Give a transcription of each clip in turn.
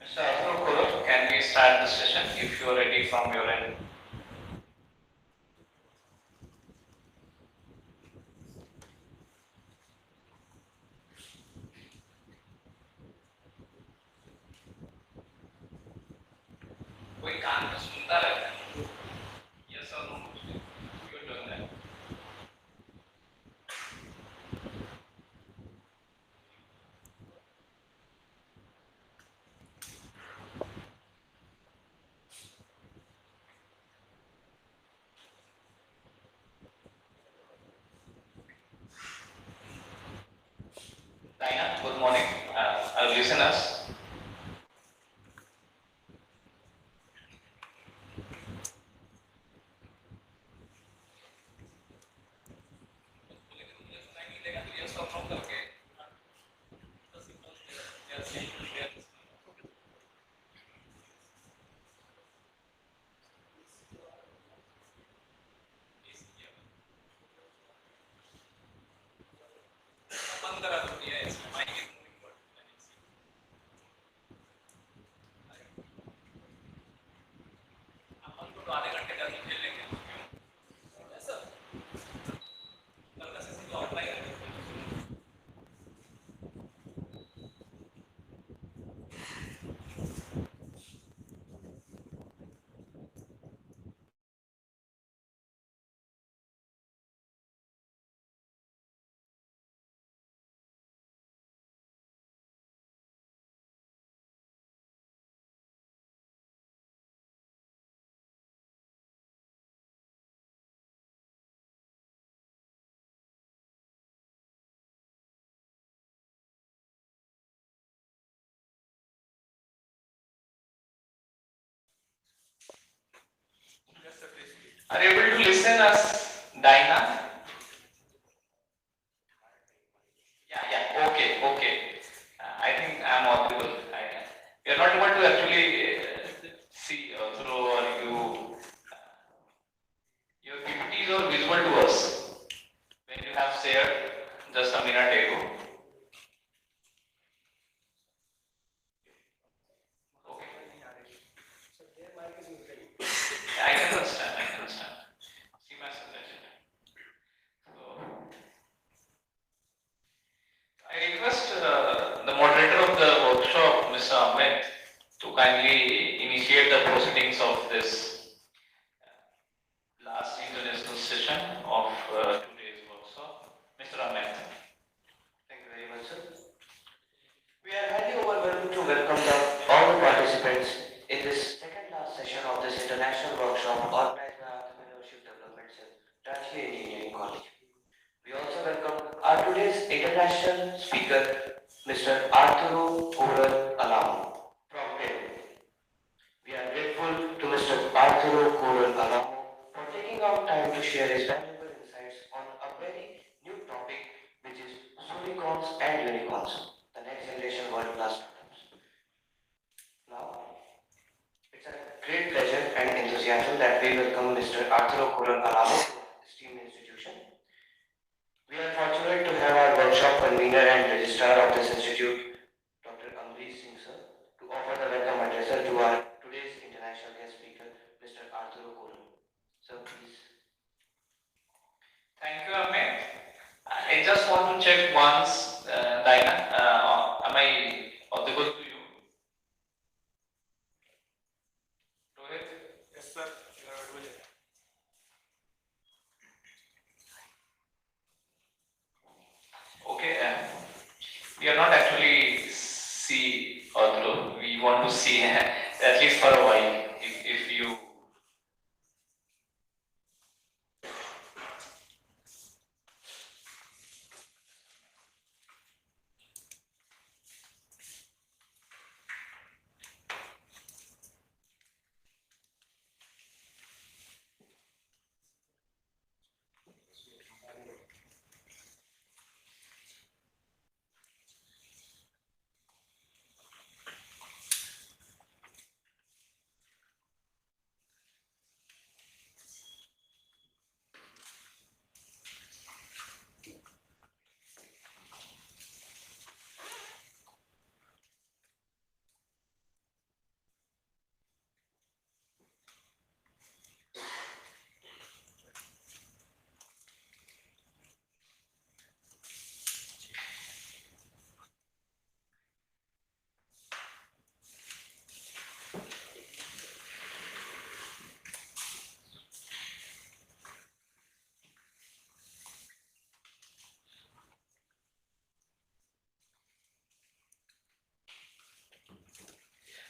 Mr. Arturo Coral, can we start the session if you are ready from your end? कोई कान में सुनता रहता है, yes or no? You're doing that. Diana, good morning. Our listeners, Are you able to listen us, Dinah? Yeah. Okay. I think I'm audible. We are not able to actually see through or you. Your PPTs are visible to us when you have shared just a minute ago. Okay. Yeah, I can understand. See my suggestion. So, I request the moderator of the workshop, Mr. Ahmed, to kindly initiate the proceedings of this last international session of today's workshop. Mr. Ahmed. Thank you very much, sir. We are highly overwhelmed to welcome all the participants in this second last session of this international workshop organized by Entrepreneurship Development Cell, Rajkiya Engineering College. We also welcome our today's international speaker, Mr. Arturo Coral from Peru. We are grateful to Mr. Arturo Coral for taking out time to share his valuable insights on a very new topic, which is Soonicorns and Unicorns, the next generation world-class startups. Now, it's a great pleasure and enthusiasm that we welcome Mr. Arturo Coral to our esteemed institution. We are fortunate to have our workshop convener and registrar of this institute, Dr. Amrish Singh sir, to offer the welcome address to our today's international guest speaker, Mr. Arturo Coral. Sir, please. Thank you, Ahmed. I just want to check once, Dinah, am I audible to you? Rohit? Yes, sir. You are audible. Okay. We are not actually see Arturo. We want to see at least for a while. If you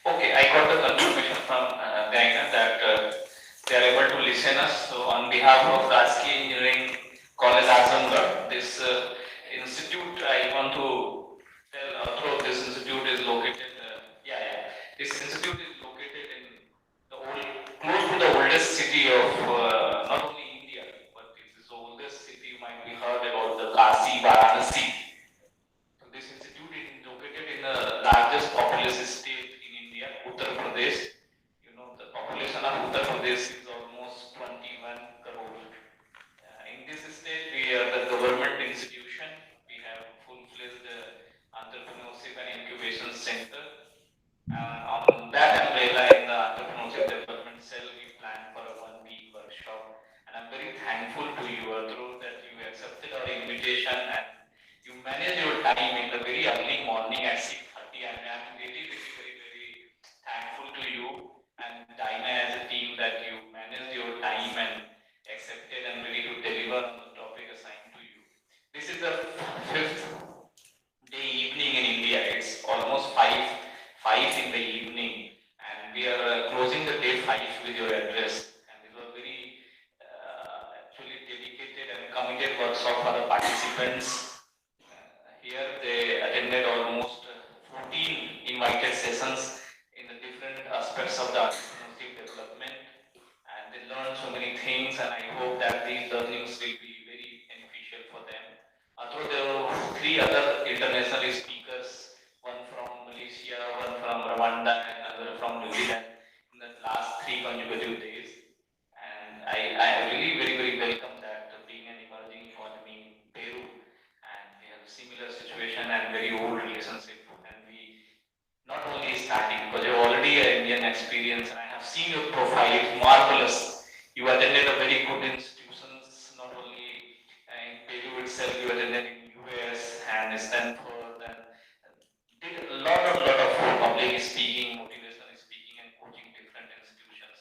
okay, I got the confirmation from Dinah that they are able to listen us. So on behalf of Rajkiya Engineering College Azamgarh, this institute, I want to tell Arturo, this institute is located. This institute is located in the close to the oldest city of not only India, but it is the oldest city. You might be heard about the Kasi Varanasi. So this institute is located in the largest populous state in India, Uttar Pradesh. You know, the population of Uttar Pradesh is almost 21 crore. In this state, we are the government institution. We have full-fledged entrepreneurship and incubation center. On that umbrella, in the Entrepreneurship Development Cell, we planned for a one-week workshop. And I'm very thankful to you, Arturo, that you accepted our invitation and you managed your time in the very early morning at 6:30. And I'm really, very thankful to you and Dinah as a team that you managed your time and accepted and ready to deliver on the topic assigned to you. This is the fifth day evening in India. It's almost five in the evening, and we are closing the day 5 with your address. And it was very actually dedicated and committed workshop for the participants. Here they attended almost 14 invited sessions in the different aspects of the entrepreneurship development, and they learned so many things Rwanda and another from New Zealand in the last 3 consecutive days. And I really very welcome that being an emerging economy in Peru, and we have a similar situation and very old relationship. And we not only starting because you're already an Indian experience, and I have seen your profile, it's marvelous. You attended a very good institutions, not only in Peru itself, you attended in US and Stanford, and did a lot of public speaking, motivational speaking, and coaching different institutions.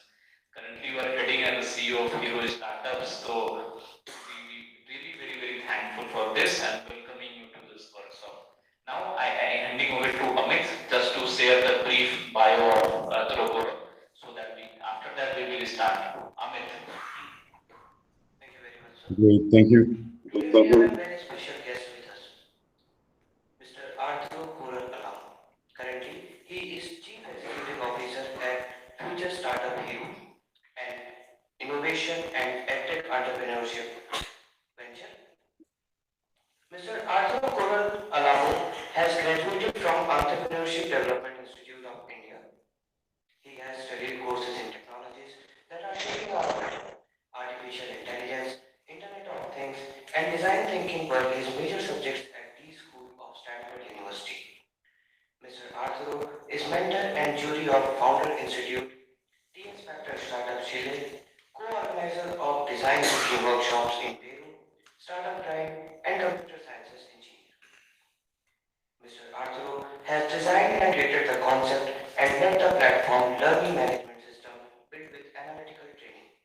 Currently, you are heading as the CEO of Hero Startups, so we really very thankful for this and welcoming you to this workshop. Now, I handing over to Amit just to share the brief bio of Arturo Coral, so that after that we will start. Amit. Thank you very much, sir. Great, thank you. Today we have a very special guest with us, Mr. Arturo Coral. Currently, he is Chief Executive Officer at Future Startup Hero, an innovation and edtech entrepreneurship venture. Mr. Arturo Coral has graduated from Entrepreneurship Development Institute of India. He has studied courses in technologies that are shaping our world, artificial intelligence, Internet of Things, and design thinking were his major subjects at the School of Stanford University. Mr. Arturo is mentor and jury of Founder Institute, T-Inspector Startup Chile, co-organizer of design thinking workshops in Peru, Startup Drive, and Computer Sciences Engineer. Mr. Arturo has designed and created the concept and led the platform learning management system built with analytical training.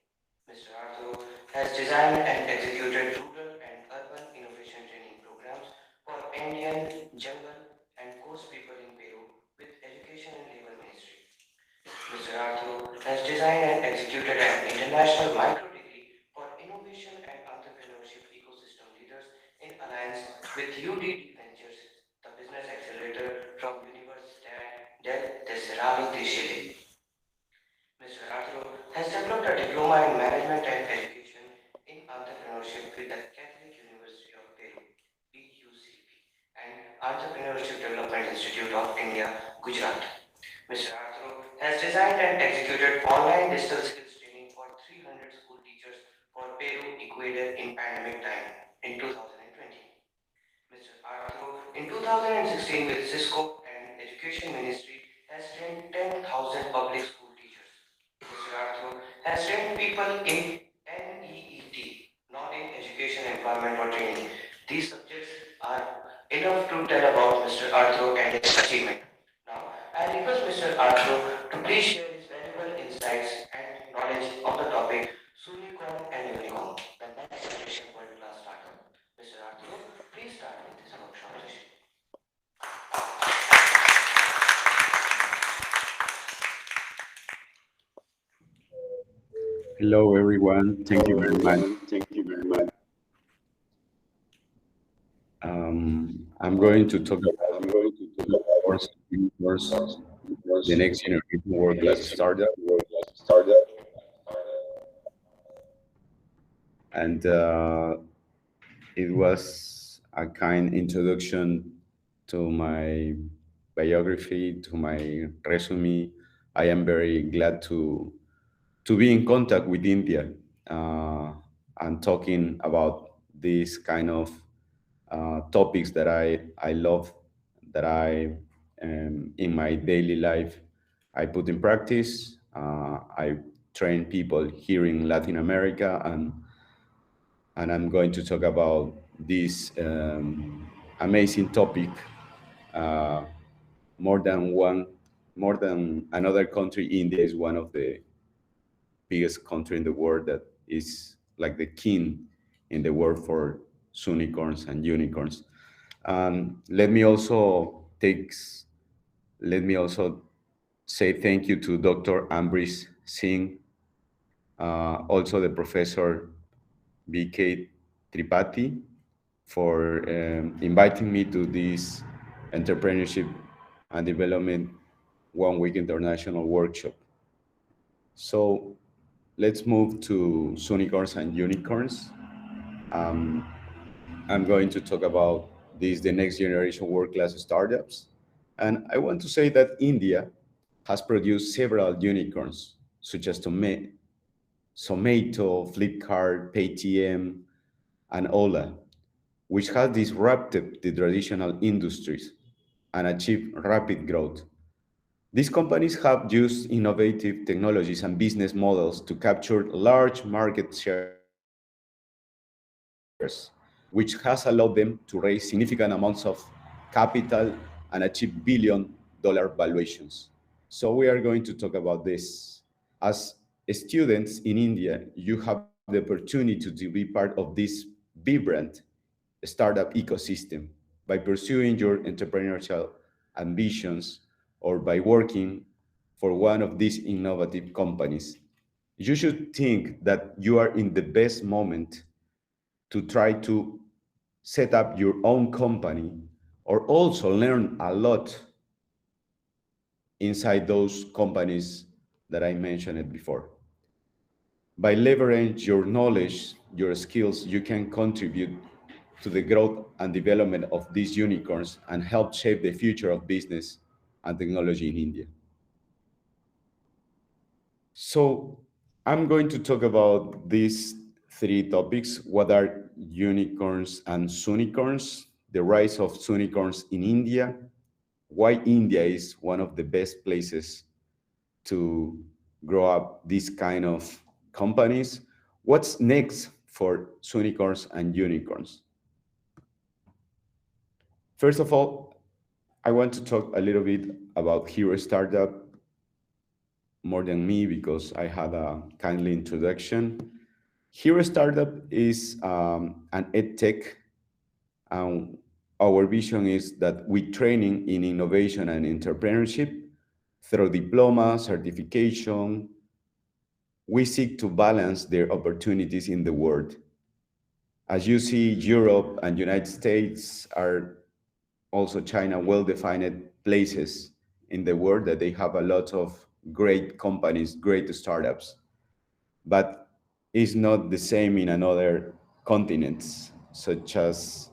Mr. Arturo has designed and executed rural and urban innovation training programs for Indian, jungle, and coast people in Peru with Education and Labor Ministry. Mr. Arturo has designed and executed an international micro degree for innovation and entrepreneurship ecosystem leaders in alliance with UDD Ventures, the business accelerator from Universidad del Cerrado de Chile. Mr. Arturo has developed a diploma in management and education in entrepreneurship with the Catholic University of Peru, PUCP, and Entrepreneurship Development Institute of India, Gujarat. Mr. Arturo has designed and executed online digital skills training for 300 school teachers for Peru, Ecuador in pandemic time in 2020. Mr. Arturo, in 2016 with Cisco and Education Ministry, has trained 10,000 public school teachers. Mr. Arturo has trained people in NEET, not in education, employment, or training. These subjects are enough to tell about Mr. Arturo and his achievement. Now, I request Mr. Arturo to please share his valuable insights and knowledge on the topic Soonicorn and Unicorn, the next generation world-class startup. Mr. Arturo, please start with this workshop session. Hello, everyone. Thank you very much. I'm going to talk about course, the next generation world-class startup, and it was a kind introduction to my biography, to my resume. I am very glad to be in contact with India and talking about these kind of topics that I love, that I in my daily life I put in practice. I train people here in Latin America, and I'm going to talk about this amazing topic. Uh, more than one, more than another country, India is one of the biggest country in the world that is like the king in the world for Soonicorns and unicorns. Let me also let me also say thank you to Dr. Ambrish Singh, also the professor BK Tripathi, for inviting me to this entrepreneurship and development 1 week international workshop. So let's move to Soonicorns and unicorns. Um, I'm going to talk about this, the next generation world-class startups. And I want to say that India has produced several unicorns, such as Zomato, Flipkart, Paytm, and Ola, which has disrupted the traditional industries and achieved rapid growth. These companies have used innovative technologies and business models to capture large market shares, which has allowed them to raise significant amounts of capital and achieve billion-dollar valuations. So we are going to talk about this. As students in India, you have the opportunity to be part of this vibrant startup ecosystem by pursuing your entrepreneurial ambitions or by working for one of these innovative companies. You should think that you are in the best moment to try to set up your own company or also learn a lot inside those companies that I mentioned before. By leveraging your knowledge, your skills, you can contribute to the growth and development of these unicorns and help shape the future of business and technology in India. So I'm going to talk about these three topics. What are unicorns and soonicorns? The rise of soonicorns in India, why India is one of the best places to grow up these kind of companies. What's next for soonicorns and unicorns? First of all, I want to talk a little bit about Hero Startup more than me because I had a kindly introduction. Hero Startup is an edtech, and our vision is that we training in innovation and entrepreneurship through diploma, certification. We seek to balance their opportunities in the world. As you see, Europe and United States are also China well-defined places in the world that they have a lot of great companies, great startups, but it's not the same in another continents such as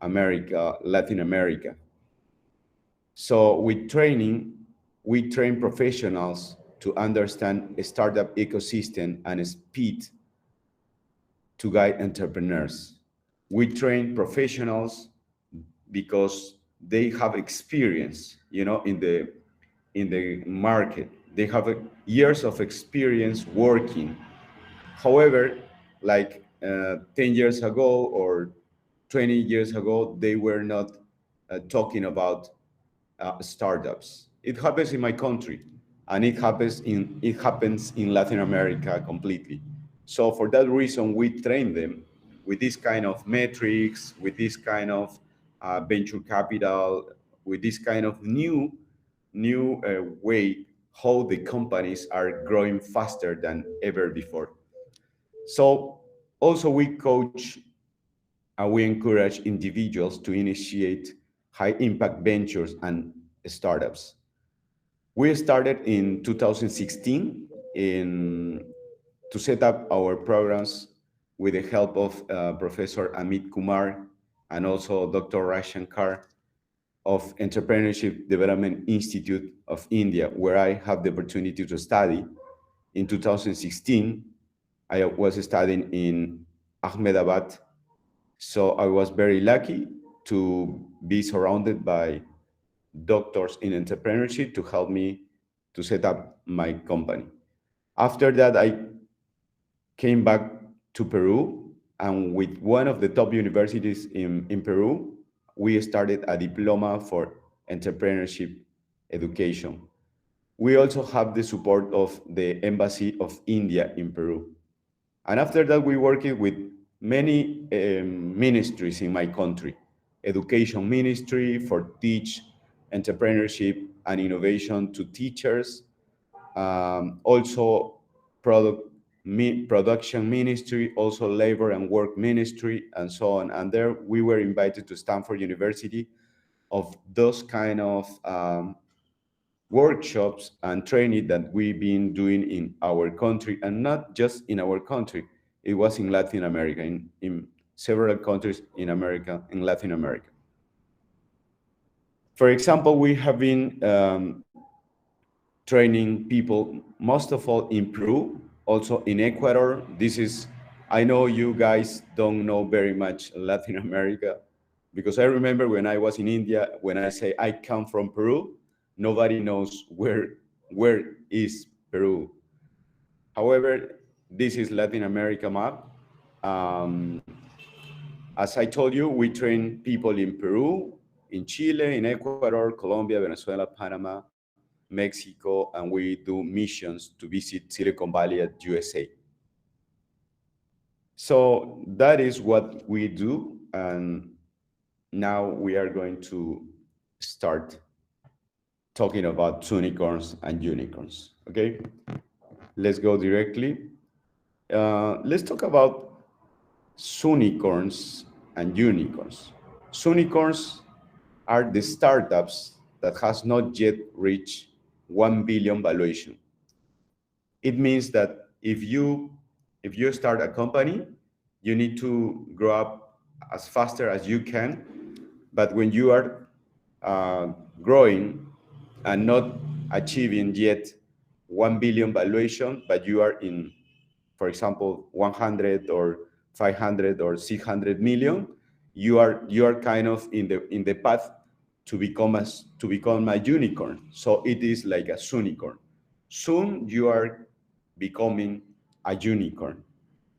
America, Latin America. So with training, we train professionals to understand a startup ecosystem and speed to guide entrepreneurs. We train professionals because they have experience, in the market. They have years of experience working. However, like 10 years ago or 20 years ago, they were not talking about startups. It happens in my country, and it happens in Latin America completely. So for that reason, we train them with this kind of metrics, with this kind of venture capital, with this kind of new way how the companies are growing faster than ever before. So also we coach and we encourage individuals to initiate high impact ventures and startups. We started in 2016 to set up our programs with the help of Professor Amit Kumar and also Dr. Rajkiya of Entrepreneurship Development Institute of India, where I have the opportunity to study. In 2016, I was studying in Ahmedabad. So I was very lucky to be surrounded by doctors in entrepreneurship to help me to set up my company. After that, I came back to Peru, and with one of the top universities in Peru, we started a diploma for entrepreneurship education. We also have the support of the Embassy of India in Peru. And after that, we worked with many ministries in my country. Education ministry for teach entrepreneurship and innovation to teachers. Also production ministry, also labor and work ministry, and so on. And there we were invited to Stanford University of those kind of workshops and training that we've been doing in our country, and not just in our country. It was in Latin America, in several countries in America, in Latin America. For example, we have been training people, most of all in Peru, also in Ecuador. This is, I know you guys don't know very much Latin America, because I remember when I was in India, when I say I come from Peru, nobody knows where is Peru. However, this is Latin America map. Um, as I told you, we train people in Peru, in Chile, in Ecuador, Colombia, Venezuela, Panama, Mexico, and we do missions to visit Silicon Valley at USA. So that is what we do, and now we are going to start talking about unicorns and unicorns. Okay, let's go directly. Let's talk about Soonicorns and unicorns. Soonicorns are the startups that has not yet reached 1 billion valuation. It means that if you start a company, you need to grow up as faster as you can. But when you are uh, growing and not achieving yet 1 billion valuation, but you are in, for example, 100 or 500 or 600 million, you are kind of in the path to become a unicorn. So it is like a unicorn. Soon you are becoming a unicorn.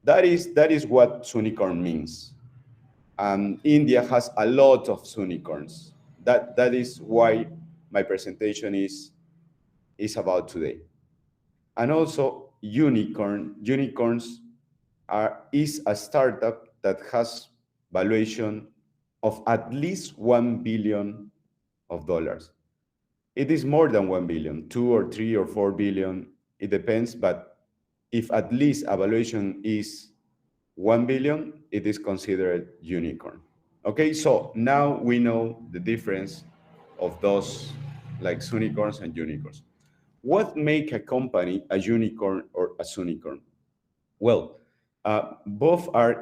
That is what unicorn means. India has a lot of unicorns. That is why my presentation is about today. And also unicorns is a startup that has valuation of at least 1 billion of dollars. It is more than 1 billion, 2 or 3 or 4 billion, it depends, but if at least a valuation is 1 billion, it is considered unicorn. Okay, so now we know the difference of those like unicorns and unicorns. What make a company a unicorn or a unicorn? Well, both of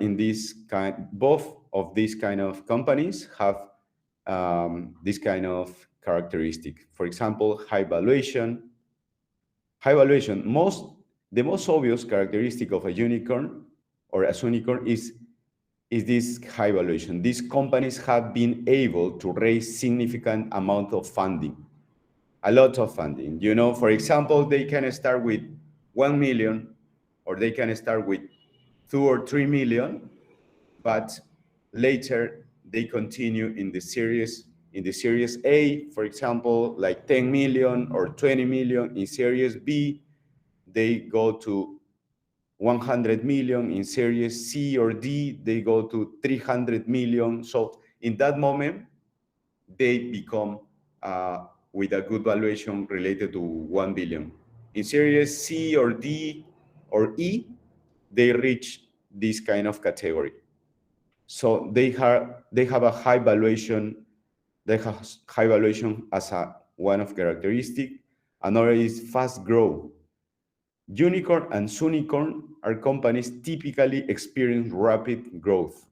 these kind of companies have this kind of characteristic. For example, high valuation. The most obvious characteristic of a unicorn or a unicorn is this high valuation. These companies have been able to raise significant amount of funding, a lot of funding. For example, they can start with 1 million, or they can start with 2 or 3 million, but later they continue in the series A, for example, like 10 million or 20 million. In series B, they go to 100 million. In series C or D, they go to 300 million. So in that moment, they become with a good valuation related to 1 billion. In series C or D or E, they reach this kind of category. So they have a high valuation. They have high valuation as one of characteristic. Another is fast growth. Unicorn and Soonicorn are companies typically experience rapid growth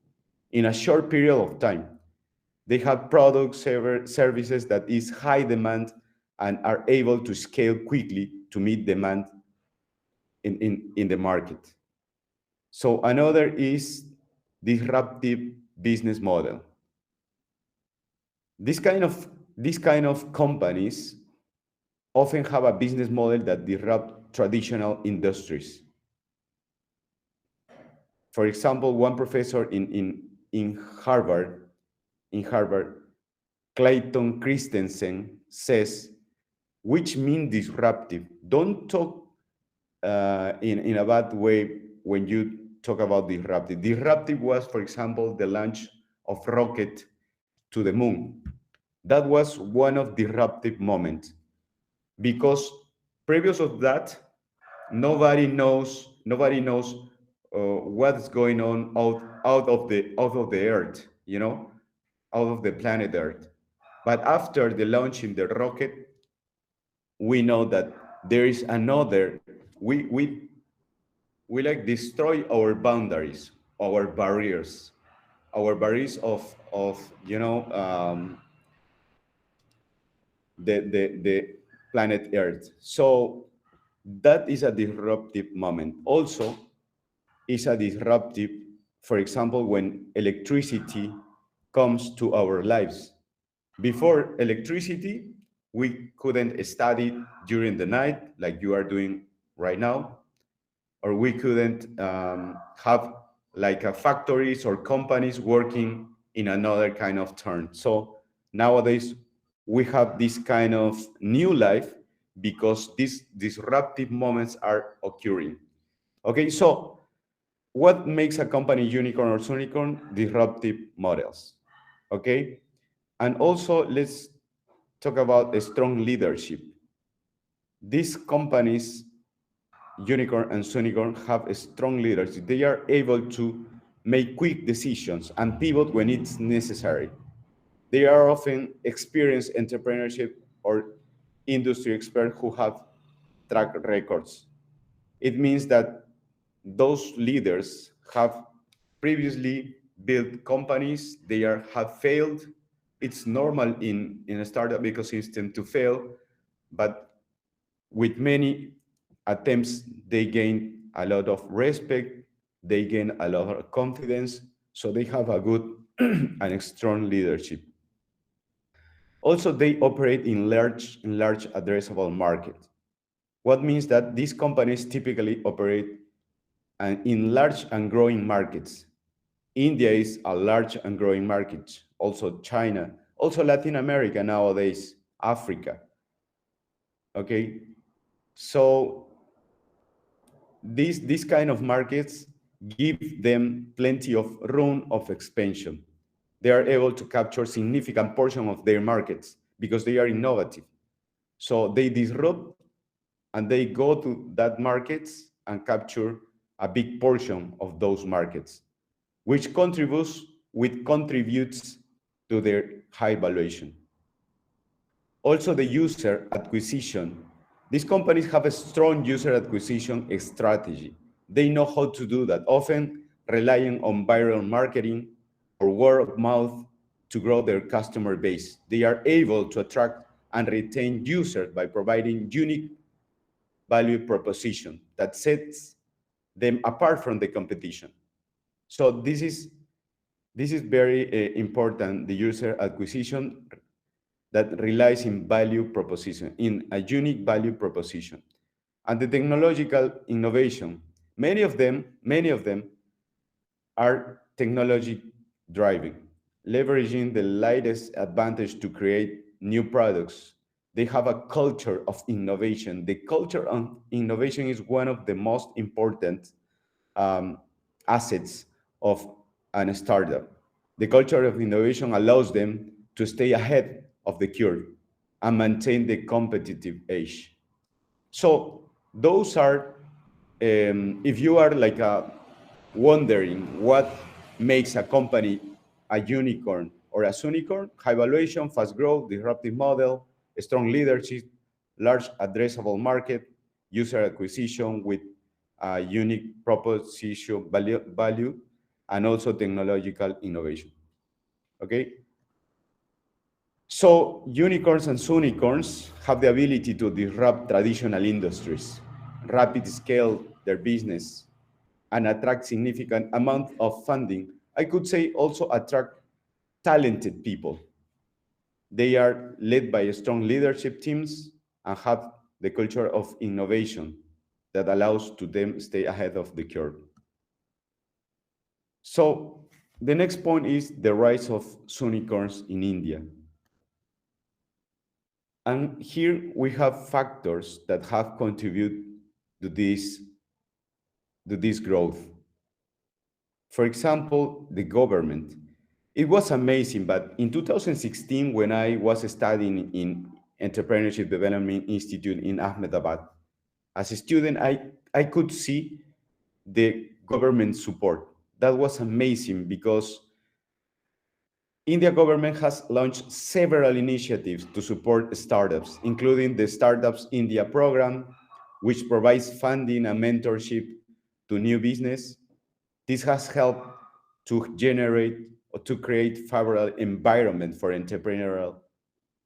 in a short period of time. They have products, services that is high demand and are able to scale quickly to meet demand in the market. So another is disruptive business model. This kind of companies often have a business model that disrupt traditional industries. For example, one professor in Harvard, Clayton Christensen, says, which mean disruptive. Don't talk in a bad way when you talk about disruptive. Disruptive was, for example, the launch of rocket to the moon. That was one of disruptive moments, because previous of that, nobody knows what's going on out of the earth, out of the planet earth. But after the launching the rocket, we know that there is another. We like destroy our boundaries, our barriers of the planet Earth. So that is a disruptive moment. Also, is a disruptive, for example, when electricity comes to our lives. Before electricity, we couldn't study during the night like you are doing right now, or we couldn't have like factories or companies working in another kind of turn. So nowadays we have this kind of new life because these disruptive moments are occurring. Okay, so what makes a company unicorn or unicorn? Disruptive models. Okay, and also let's talk about a strong leadership. These companies, unicorn and unicorn, have a strong leadership. They are able to make quick decisions and pivot when it's necessary. They are often experienced entrepreneurship or industry experts who have track records. It means that those leaders have previously built companies, have failed. It's normal in a startup ecosystem to fail, but with many attempts, they gain a lot of respect, they gain a lot of confidence, so they have a good and strong leadership. Also, they operate in large addressable market. What means that these companies typically operate in large and growing markets. India is a large and growing market, also China, also Latin America nowadays, Africa. Okay, so these kind of markets give them plenty of room of expansion. They are able to capture significant portion of their markets because they are innovative. So they disrupt and they go to that markets and capture a big portion of those markets, which contributes to their high valuation. Also, the user acquisition. These companies have a strong user acquisition strategy. They know how to do that, often relying on viral marketing or word of mouth to grow their customer base. They are able to attract and retain users by providing unique value proposition that sets them apart from the competition. So this is very important, the user acquisition that relies in value proposition, in a unique value proposition. And the technological innovation, many of them are technology driving, leveraging the latest advantage to create new products. They have a culture of innovation. The culture of innovation is one of the most important um, assets of a startup. The culture of innovation allows them to stay ahead of the curve and maintain the competitive edge. So those are, if you are like wondering what makes a company a unicorn or a unicorn, high valuation, fast growth, disruptive model, strong leadership, large addressable market, user acquisition with a unique proposition value, and also technological innovation. Okay? So unicorns and unicorns have the ability to disrupt traditional industries, rapid scale their business, and attract significant amount of funding. I could say also attract talented people. They are led by strong leadership teams and have the culture of innovation that allows to them stay ahead of the curve. So the next point is the rise of unicorns in India. And here we have factors that have contributed to this growth. For example, the government. It was amazing, but in 2016, when I was studying in Entrepreneurship Development Institute in Ahmedabad, as a student, I could see the government support. That was amazing because India government has launched several initiatives to support startups, including the Startups India program, which provides funding and mentorship to new business. This has helped to generate or to create favorable environment for entrepreneurial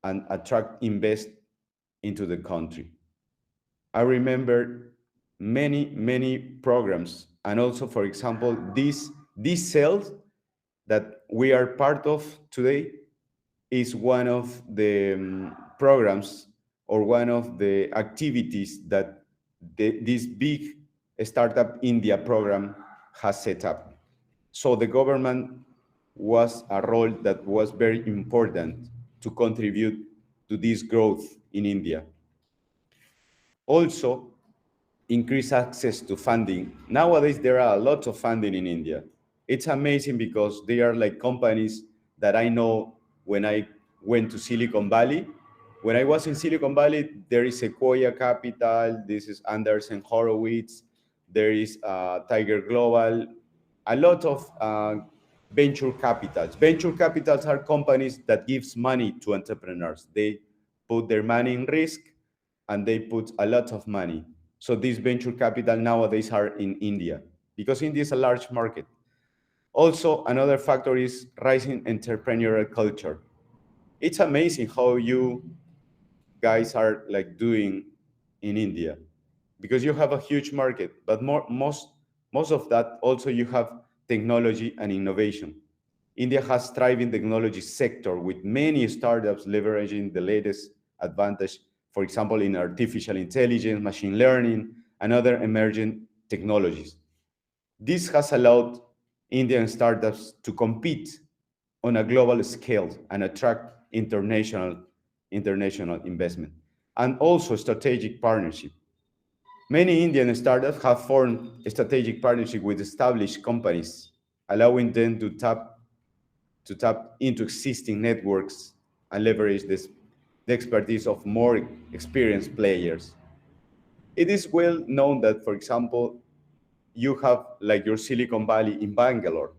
and attract into the country. I remember many programs, and also, for example, these cells that we are part of today is one of the programs or one of the activities that this big Startup India program has set up. So the government was a role that was very important to contribute to this growth in India. Also, increase access to funding. Nowadays, there are a lot of funding in India. It's amazing because they are like companies that I know when I went to Silicon Valley. When I was in Silicon Valley, there is Sequoia Capital, this is Anderson Horowitz, there is Tiger Global, a lot of venture capitals. Venture capitals are companies that gives money to entrepreneurs. They put their money in risk and they put a lot of money. So these venture capital nowadays are in India because India is a large market. Also, another factor is rising entrepreneurial culture. It's amazing how you guys are like doing in India because you have a huge market, but most of that also you have technology and innovation. India has thriving technology sector with many startups leveraging the latest advantage, for example, in artificial intelligence, machine learning, and other emerging technologies. This has allowed Indian startups to compete on a global scale and attract international investment and also strategic partnership. Many Indian startups have formed a strategic partnership with established companies, allowing them to tap into existing networks and leverage the expertise of more experienced players. It is well known that, for example, you have like your Silicon Valley in Bangalore.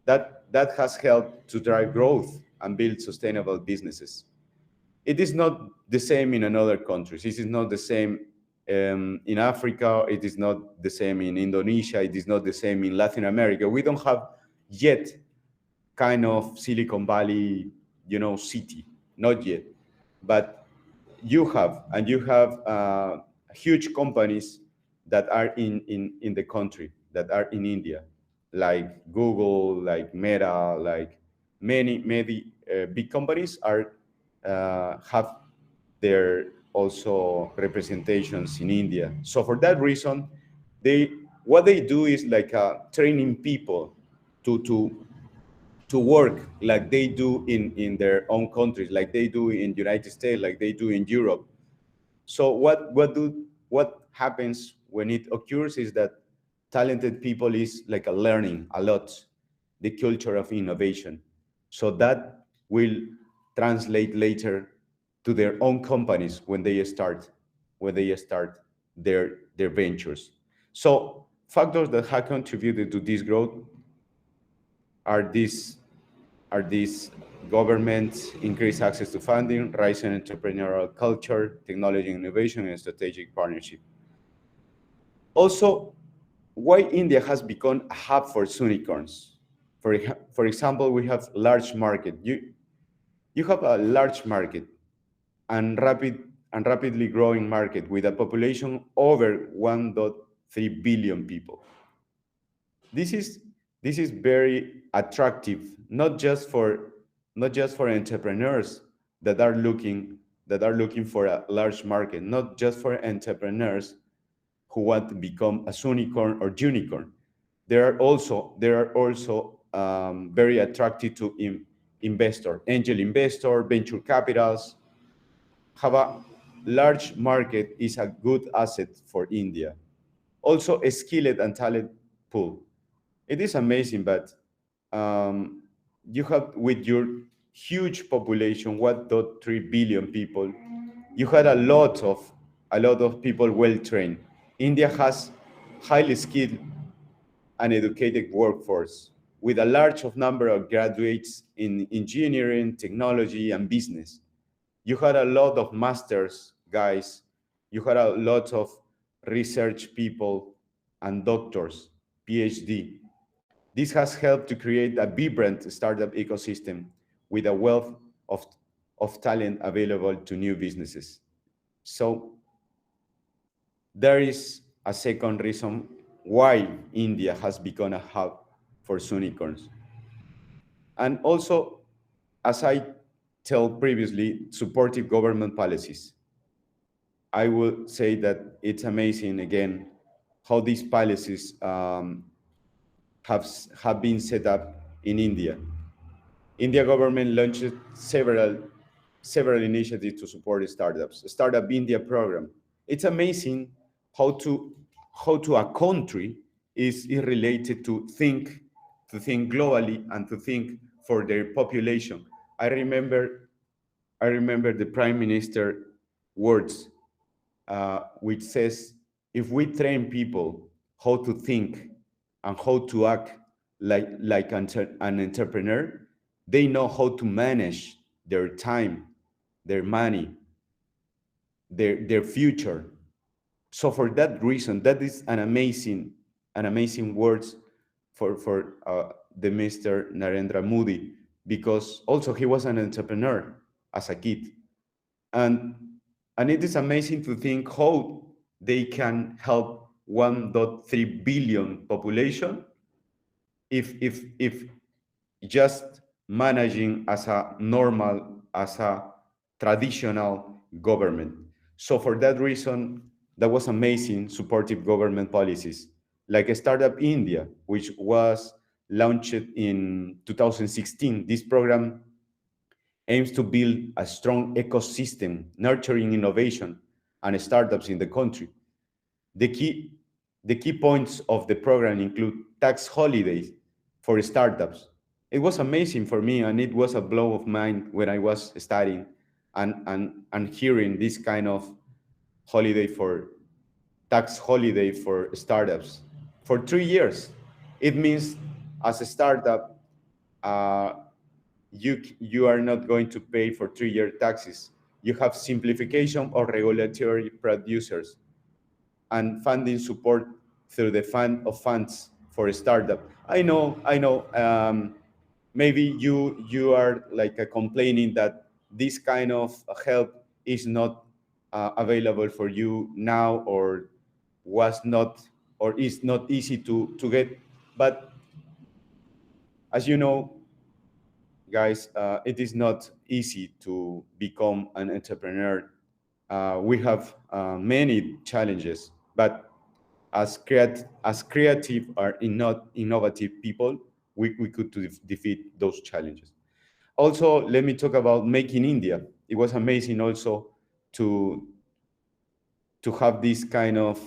That has helped to drive growth and build sustainable businesses. It is not the same in another countries. It is not the same in Africa. It is not the same in Indonesia. It is not the same in Latin America. We don't have yet kind of Silicon Valley, city, not yet. But you have huge companies that are in the country, that are in India, like Google, like Meta, like many big companies are have their also representations in India. So for that reason, they what they do is like training people to to to work like they do in their own countries, like they do in United States, like they do in Europe. So what happens when it occurs is that talented people is like a learning a lot the culture of innovation. So that will translate later to their own companies when they start their ventures. So factors that have contributed to this growth are these governments, increased access to funding, rising entrepreneurial culture, technology innovation, and strategic partnership. Also, why India has become a hub for Soonicorns. For example, we have large market. You have a large market and rapidly growing market with a population over 1.3 billion people. This is this is very attractive, not just for entrepreneurs that are looking for a large market, not just for entrepreneurs who want to become a unicorn or unicorn. There are also very attractive to angel investor, venture capitals. Have a large market is a good asset for India. Also, a skilled and talent pool. It is amazing, but you have with your huge population, 1.3 billion people, you had a lot of people well trained. India has highly skilled and educated workforce with a large of number of graduates in engineering, technology, and business. You had a lot of masters guys, you had a lot of research people and doctors, PhD. This has helped to create a vibrant startup ecosystem with a wealth of, of talent available to new businesses. So there is a second reason why India has become a hub for Soonicorns. And also, as I told previously, supportive government policies. I would say that it's amazing again how these policies have been set up in India. India government launched several initiatives to support startups. Startup India program. It's amazing how to a country is related to think globally and to think for their population. I remember I remember the Prime Minister words, which says, if we train people how to think and how to act like an entrepreneur, they know how to manage their time, their money, their future. So for that reason, that is an amazing words for the Mr. Narendra Modi, because also he was an entrepreneur as a kid. And and it is amazing to think how they can help 1.3 billion population if just managing as a traditional government. So for that reason, that was amazing supportive government policies, like Startup India, which was launched in 2016. This program aims to build a strong ecosystem, nurturing innovation and startups in the country. The key, the key points of the program include tax holidays for startups. It was amazing for me, and it was a blow of mind when I was studying and hearing this kind of holiday for tax holiday for startups for 3 years. It means as a startup, uh, you are not going to pay for 3 year taxes. You have simplification of regulatory producers and funding support through the fund of funds for a startup. I know. Maybe you are like complaining that this kind of help is not available for you now, or was not, or is not easy to get. But as you know, guys, it is not easy to become an entrepreneur. We have many challenges, but as creative or innovative people, we could defeat those challenges. Also, let me talk about Make in India. It was amazing also to have this kind of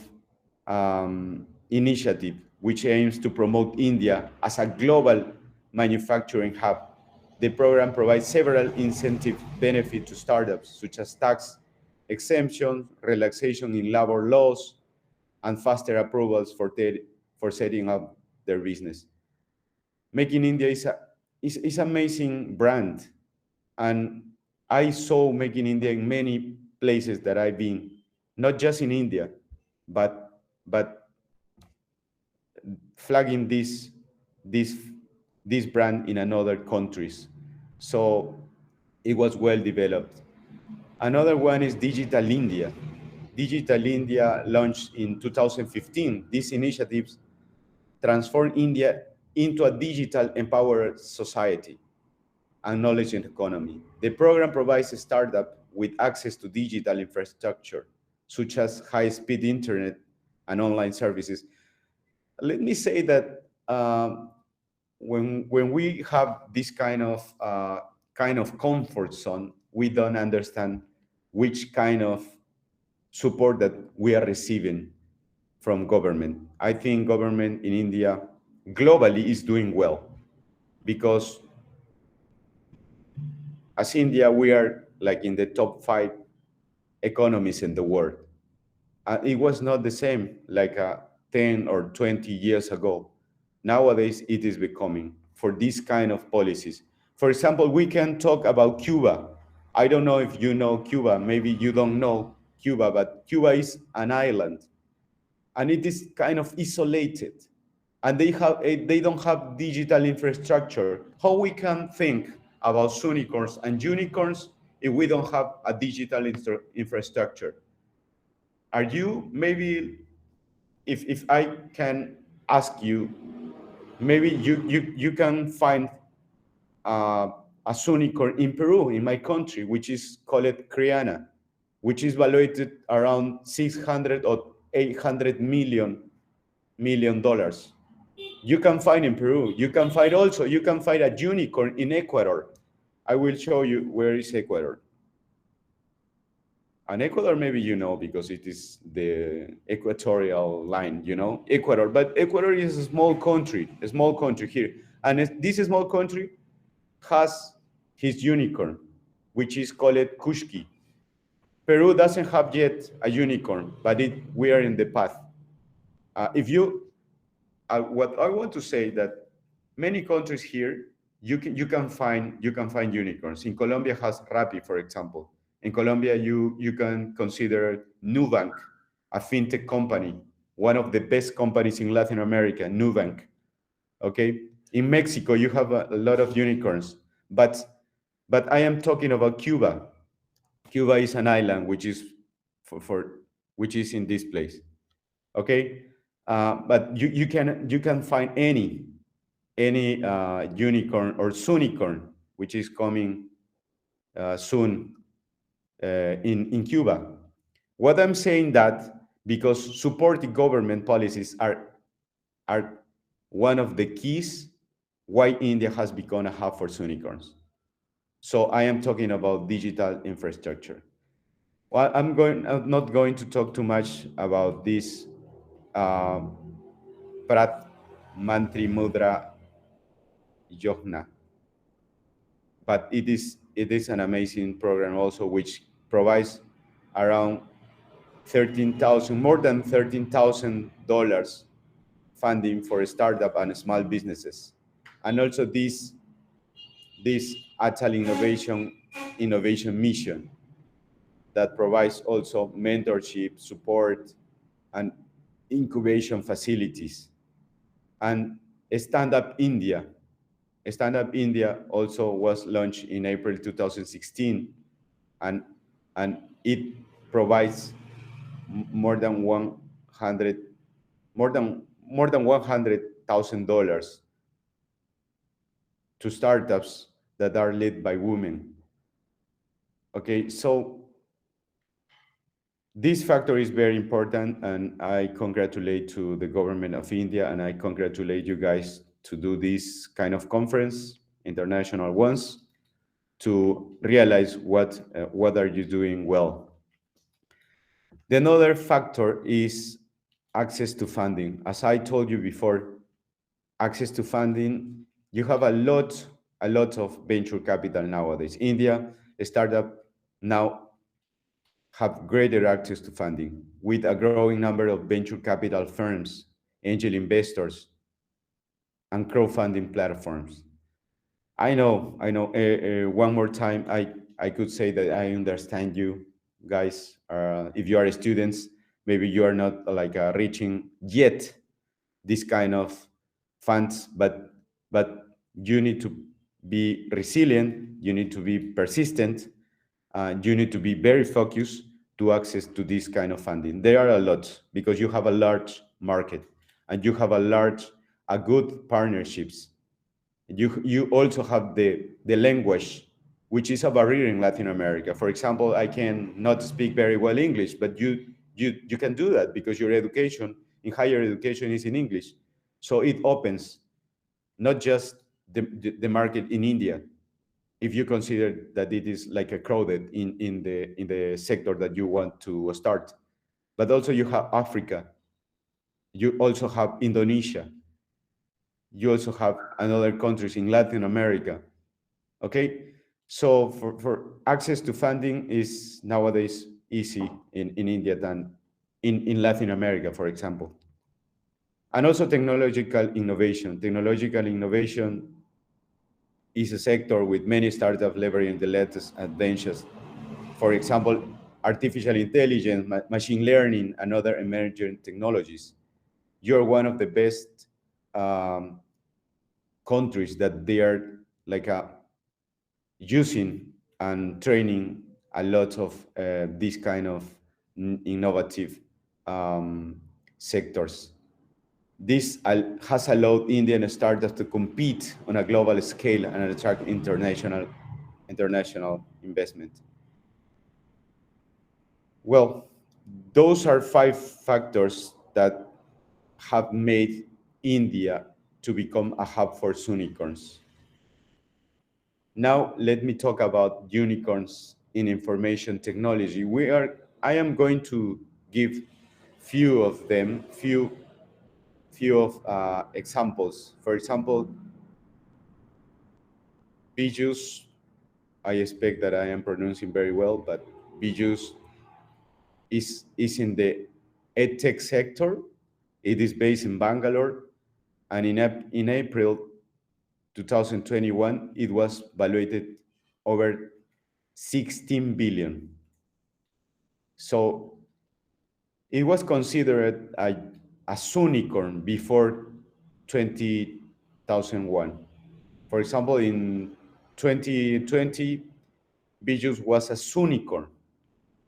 initiative which aims to promote India as a global manufacturing hub. The program provides several incentive benefits to startups, such as tax exemption, relaxation in labor laws, and faster approvals for setting up their business. Make in India is amazing brand, and I saw Make in India in many places that I've been, not just in India, but flagging this this brand in another countries. So it was well developed. Another one is Digital India. Digital India launched in 2015. These initiatives transform India into a digital empowered society and knowledge economy. The program provides a startup with access to digital infrastructure, such as high-speed internet and online services. Let me say that when we have this kind of comfort zone, we don't understand which kind of support that we are receiving from government. I think government in India globally is doing well, because as India, we are like in the top 5 economies in the world. It was not the same like 10 or 20 years ago. Nowadays, it is becoming for these kind of policies. For example, we can talk about Cuba. I don't know if you know Cuba. Maybe you don't know Cuba, but Cuba is an island, and it is kind of isolated, and they don't have digital infrastructure. How we can think about Soonicorns and unicorns if we don't have a digital infrastructure. Are you maybe, if I can ask you, maybe you can find uh, a Soonicorn in Peru, in my country, which is called Criana, which is valued around 600 or 800 million dollars. You can find in Peru. You can find also, you can find a unicorn in Ecuador. I will show you where is Ecuador. And Ecuador, maybe you know, because it is the equatorial line, you know, Ecuador. But Ecuador is a small country here. And this small country has his unicorn, which is called Kushki. Peru doesn't have yet a unicorn, but we are in the path. If you, what I want to say that many countries here, you can find unicorns. In Colombia has Rappi, for example. In Colombia, you can consider Nubank, a fintech company, one of the best companies in Latin America, Nubank. Okay. In Mexico, you have a lot of unicorns, but I am talking about Cuba. Cuba is an island which is which is in this place. Okay, but you can find any unicorn or soonicorn which is coming soon in Cuba. What I'm saying that because supporting government policies are one of the keys why India has become a hub for soonicorns. So I am talking about digital infrastructure. Well, I'm not going to talk too much about this uh, Prat Mantri Mudra Yojna, but it is an amazing program also, which provides around 13,000, more than $13,000 funding for startup and small businesses, and also this Atal innovation mission that provides also mentorship, support, and incubation facilities. And Stand Up India. Stand Up India also was launched in April 2016, and it provides more than 100 more than $100,000 to startups that are led by women. Okay, so this factor is very important, and I congratulate to the government of India, and I congratulate you guys to do this kind of conference, international ones, to realize what are you doing well. The another factor is access to funding. As I told you before, access to funding, you have a lot of venture capital nowadays. India startup now have greater access to funding with a growing number of venture capital firms, angel investors, and crowdfunding platforms. I know. One more time, I could say that I understand you guys. If you are students, maybe you are not like reaching yet this kind of funds, but you need to be resilient. You need to be persistent. You need to be very focused to access to this kind of funding. There are a lot because you have a large market and you have a good partnerships. You also have the language, which is a barrier in Latin America. For example, I can not speak very well English, but you can do that because your education in higher education is in English. So it opens not just the market in India, if you consider that it is like a crowded in the sector that you want to start, but also you have Africa, you also have Indonesia, you also have another countries in Latin America. Okay, so for access to funding is nowadays easy in India than in Latin America, for example. And also technological innovation. Technological innovation is a sector with many startups leveraging the latest advances. For example, artificial intelligence, machine learning, and other emerging technologies. You're one of the best countries that they are like using and training a lot of these kind of innovative um, sectors. This has allowed Indian startups to compete on a global scale and attract international investment. Well, those are five factors that have made India to become a hub for unicorns. Now, let me talk about unicorns in information technology. I am going to give few of them, few of examples. For example, Bijus, I expect that I am pronouncing very well, but Bijus is in the edtech sector. It is based in Bangalore, and in April 2021, it was valuated over 16 billion. So it was considered a Soonicorn before 2001. For example, in 2020, Bijus was a Soonicorn,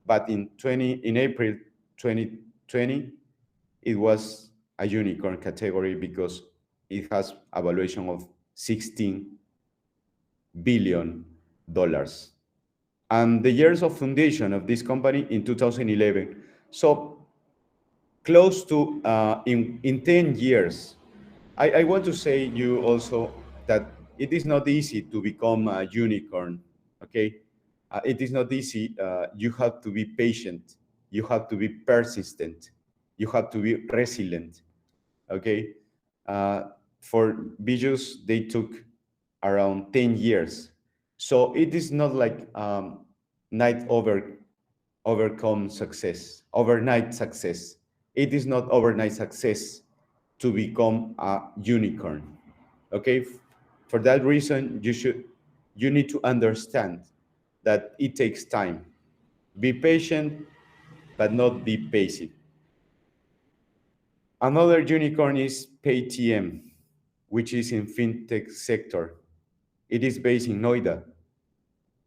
but in April 2020, it was a unicorn category because it has a valuation of $16 billion. And the years of foundation of this company in 2011. So close to in 10 years. I want to say you also that it is not easy to become a unicorn, okay? It is not easy. You have to be patient. You have to be persistent. You have to be resilient, okay? For Bijus, they took around 10 years. So it is not like overcome success, overnight success. It is not overnight success to become a unicorn. Okay, for that reason, you need to understand that it takes time. Be patient, but not be passive. Another unicorn is Paytm, which is in fintech sector. It is based in Noida,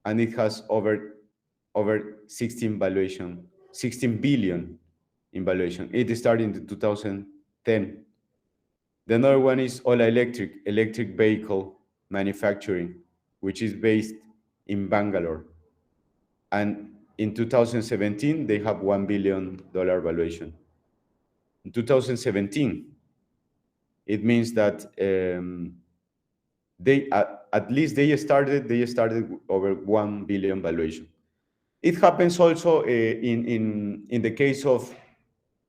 and it has over 16 billion in valuation. It started in 2010. The other one is Ola electric vehicle manufacturing, which is based in Bangalore. And in 2017, they have $1 billion valuation. In 2017, it means that they at least they started over 1 billion valuation. It happens also in the case of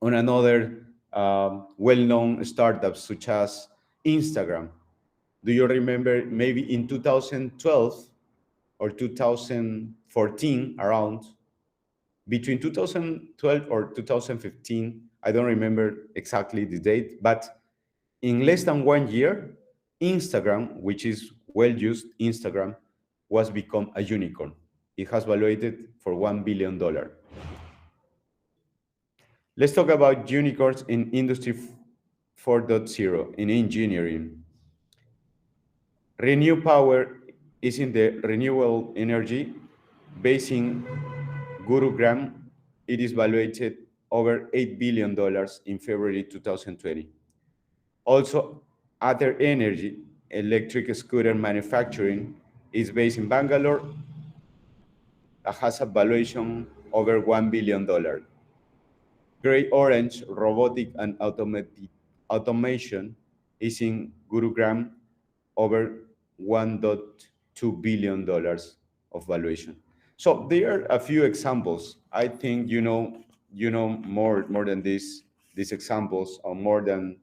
on another well-known startups such as Instagram. Do you remember maybe in 2012 or 2014 around, between 2012 or 2015, I don't remember exactly the date, but in less than 1 year, Instagram, which is well used, Instagram, was become a unicorn. It has valuated for $1 billion. Let's talk about unicorns in Industry 4.0 in engineering. Renew Power is in the renewable energy based in Gurugram. It is valuated over $8 billion in February 2020. Also, Other Energy, electric scooter manufacturing, is based in Bangalore, has a valuation over $1 billion. Gray Orange Robotic and Automation is in Gurugram, over $1.2 billion of valuation. So there are a few examples. I think you know more than these examples, or more than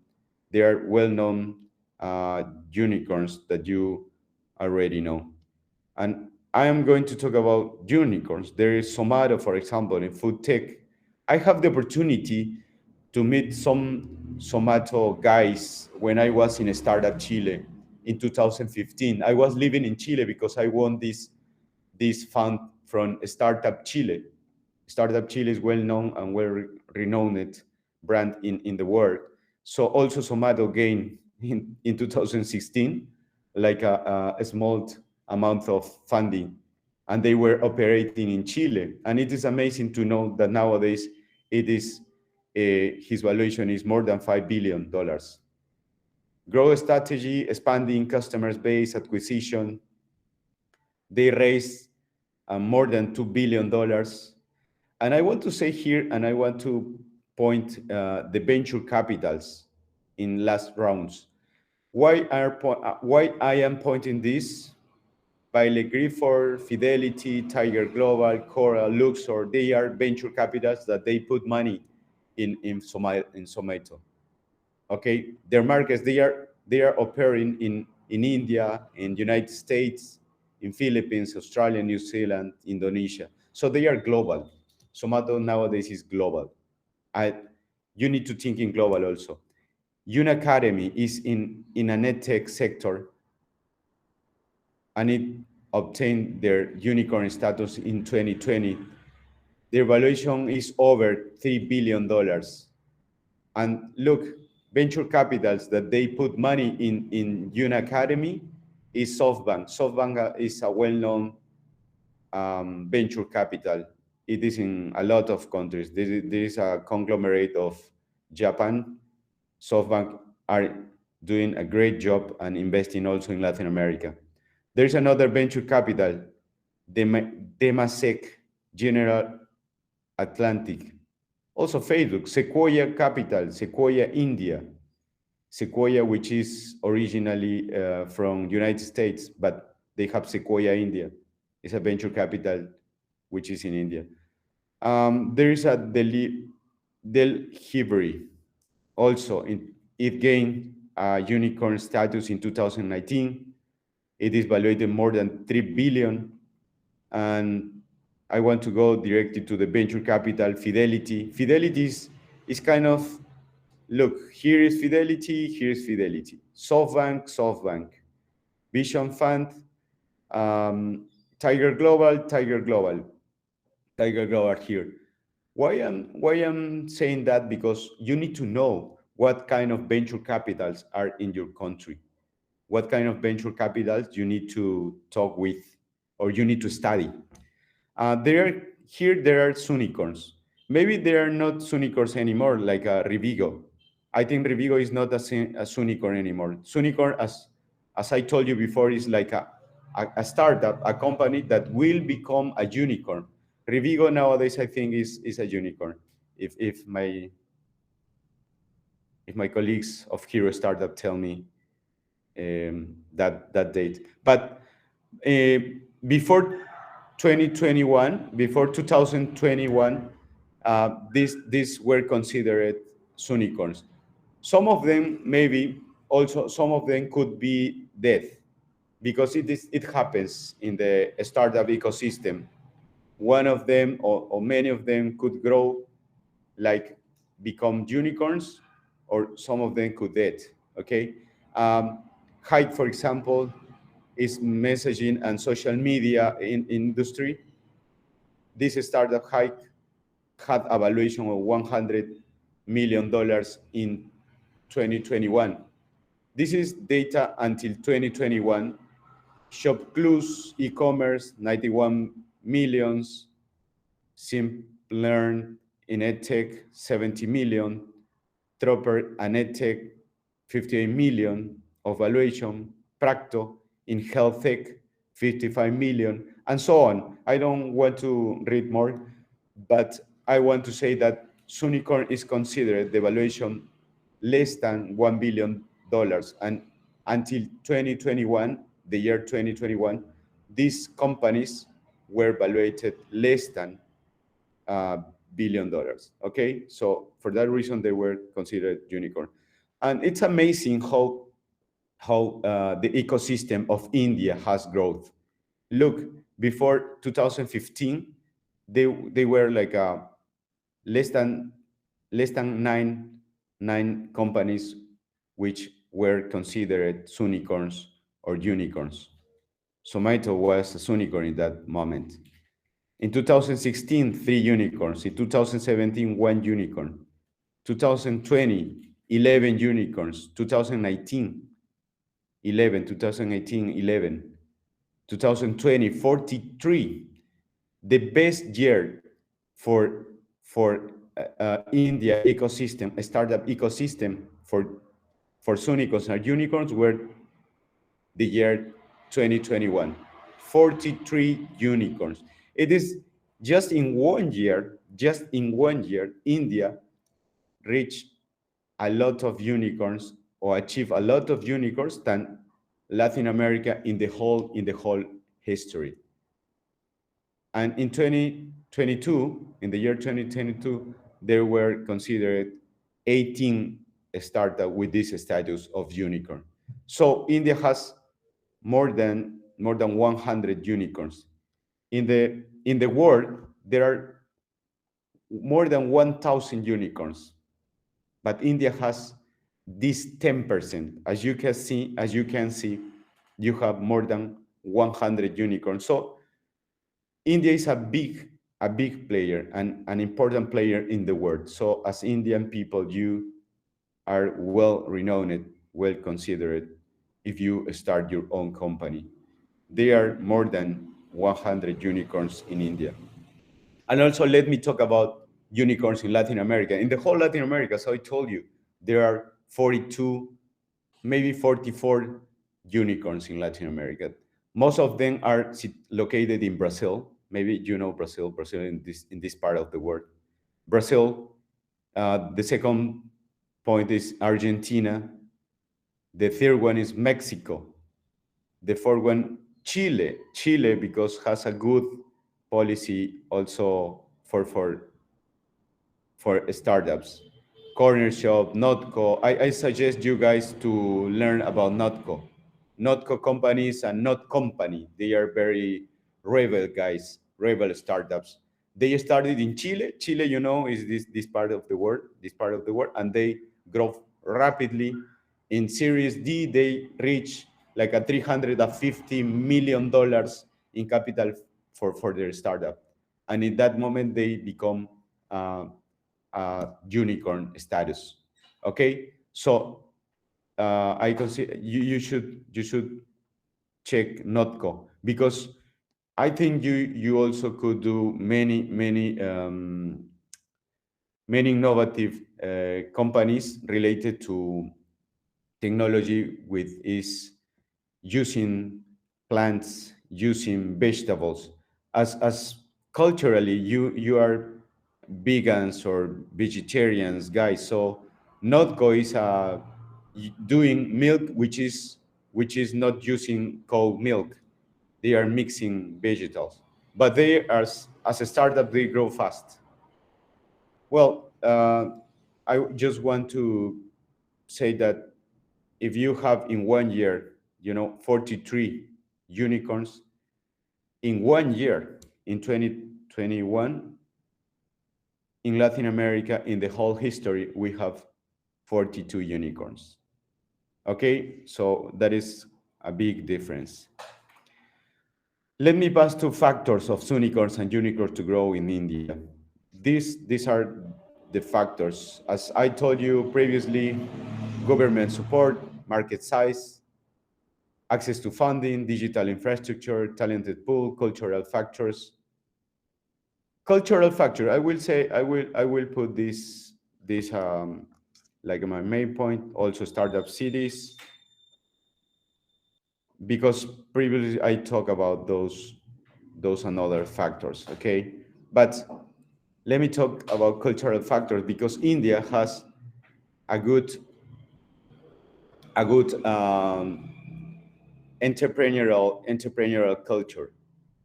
they are well-known unicorns that you already know. And I am going to talk about unicorns. There is Somato, for example, in food tech. I have the opportunity to meet some Somato guys when I was in Startup Chile in 2015. I was living in Chile because I won this fund from Startup Chile. Startup Chile is well known and well renowned brand in the world. So also Somato gained in 2016 like a small amount of funding, and they were operating in Chile. And it is amazing to know that nowadays it is his valuation is more than $5 billion. Growth strategy, expanding customer base, acquisition. They raised more than $2 billion. And I want to say here, and I want to point the venture capitals in last rounds. Why I am pointing this? Bailey Grifford, Fidelity, Tiger Global, Coral, Luxor, they are venture capitals that they put money in Somato. Okay, their markets, they are operating in India, in United States, in Philippines, Australia, New Zealand, Indonesia. So they are global. Somato nowadays is global. You need to think in global also. Unacademy is in a net sector, and it obtained their unicorn status in 2020. Their valuation is over $3 billion. And look, venture capitals that they put money in Unacademy is SoftBank. SoftBank is a well-known venture capital. It is in a lot of countries. There is a conglomerate of Japan. SoftBank are doing a great job and investing also in Latin America. There's another venture capital, Temasek, General Atlantic. Also Facebook, Sequoia Capital, Sequoia India. Sequoia, which is originally from United States, but they have Sequoia India. It's a venture capital which is in India. There is a Del Hibri. Also, it gained a unicorn status in 2019. It is valued more than 3 billion. And I want to go directly to the venture capital, Fidelity. Fidelity is kind of, look, here is Fidelity, here is Fidelity. SoftBank. Vision Fund, Tiger Global here. Why I'm saying that? Because you need to know what kind of venture capitals are in your country. What kind of venture capitals you need to talk with or you need to study. There are Soonicorns. Maybe there are not Soonicorns anymore, like Revigo. I think Revigo is not a Soonicorn anymore. Soonicorn, as I told you before, is like a startup, a company that will become a unicorn. Revigo nowadays, I think, is a unicorn. If my colleagues of Hero Startup tell me that date. But before 2021, these were considered Soonicorns. Some of them maybe also, some of them could be dead because it happens in the startup ecosystem. One of them or many of them could grow, like become unicorns, or some of them could dead. Okay, Hike, for example, is messaging and social media in industry. This startup Hike had a valuation of $100 million in 2021. This is data until 2021. ShopClus e-commerce, 91 millions. Simplearn in EdTech, 70 million. Tropper and EdTech, 58 million of valuation. Practo in health tech, 55 million, and so on. I don't want to read more, but I want to say that Soonicorn is considered the valuation less than $1 billion. And until 2021, the year 2021, these companies were valuated less than $1 billion. Okay, so for that reason, they were considered unicorn. And it's amazing how the ecosystem of India has growth. Look, before 2015, they were like less than nine companies which were considered Soonicorns or unicorns. Somato was a Soonicorn in that moment. In 2016, 3 unicorns. In 2017, 1 unicorn. 2020, 11 unicorns. 2019, 11. 2018, 11. 2020, 43. The best year for India ecosystem, a startup ecosystem for Soonicorns and unicorns were the year 2021. 43 unicorns. It is just in 1 year, India reached a lot of unicorns or achieved a lot of unicorns than Latin America in the whole history. And in 2022, in the year 2022, there were considered 18 startups with this status of unicorn. So India has more than 100 unicorns. In the world, there are more than 1,000 unicorns, but India has this 10%. As you can see, you have more than 100 unicorns. So India is a big player and an important player in the world. So as Indian people, you are well renowned, well considered if you start your own company. There are more than 100 unicorns in India. And also let me talk about unicorns in Latin America. In the whole Latin America, so I told you, there are 42, maybe 44 unicorns in Latin America. Most of them are located in Brazil. Maybe you know Brazil, Brazil in this part of the world. Brazil, the second point is Argentina. The third one is Mexico. The fourth one, Chile. Chile, because has a good policy also for startups. Corner Shop, Notco. I suggest you guys to learn about Notco. Notco companies and Not Company. They are very rebel guys, rebel startups. They started in Chile. Chile, you know, is this part of the world, and they grow rapidly. In Series D, they reach like a $350 million in capital for their startup, and in that moment they become unicorn status. Okay, so I consider you should check Notco, because I think you also could do many innovative companies related to technology with is using plants, using vegetables. As culturally you are vegans or vegetarians guys, so Notco is doing milk which is not using cow milk. They are mixing vegetables, but they are as a startup they grow fast. Well, I just want to say that if you have in 1 year, 43 unicorns in 1 year, in 2021, in Latin America, in the whole history, we have 42 unicorns. Okay, so that is a big difference. Let me pass to factors of unicorns and unicorns to grow in India. These are the factors. As I told you previously, government support, market size, access to funding, digital infrastructure, talented pool, cultural factors. Cultural factor, I will say, I will put this like my main point. Also, startup cities, because previously I talked about those and other factors. Okay, but let me talk about cultural factors, because India has a good entrepreneurial culture.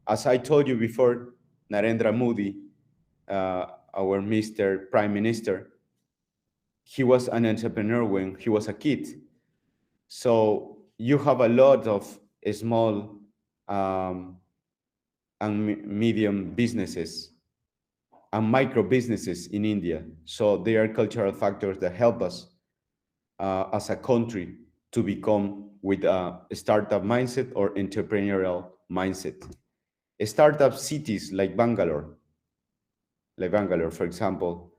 As I told you before, Narendra Modi, our Mr. Prime Minister, he was an entrepreneur when he was a kid. So you have a lot of small and medium businesses and micro businesses in India. So they are cultural factors that help us as a country to become with a startup mindset or entrepreneurial mindset. Startup cities like Bangalore, for example.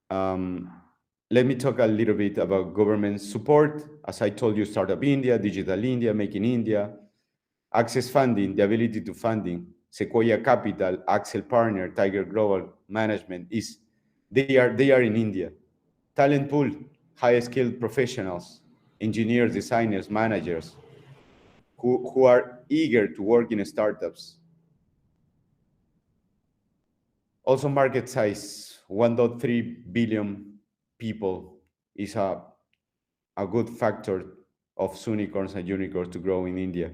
Let me talk a little bit about government support. As I told you, Startup India, Digital India, Make in India. Access funding, the ability to funding, Sequoia Capital, Axel Partner, Tiger Global Management they are in India. Talent pool, high skilled professionals, engineers, designers, managers who are eager to work in startups. Also, market size 1.3 billion people is a good factor of Soonicorns and unicorns to grow in India.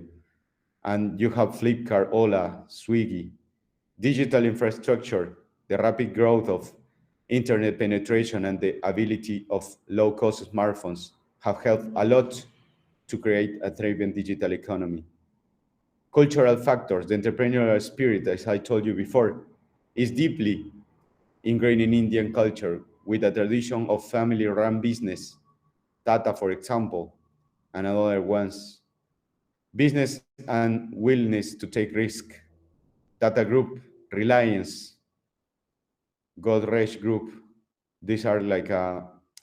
And you have Flipkart, Ola, Swiggy, digital infrastructure, the rapid growth of internet penetration and the ability of low-cost smartphones have helped a lot to create a thriving digital economy. Cultural factors, the entrepreneurial spirit, as I told you before, is deeply ingrained in Indian culture with a tradition of family-run business, Tata, for example, and other ones. Business and willingness to take risk. Tata Group, Reliance, Godrej Group. These are like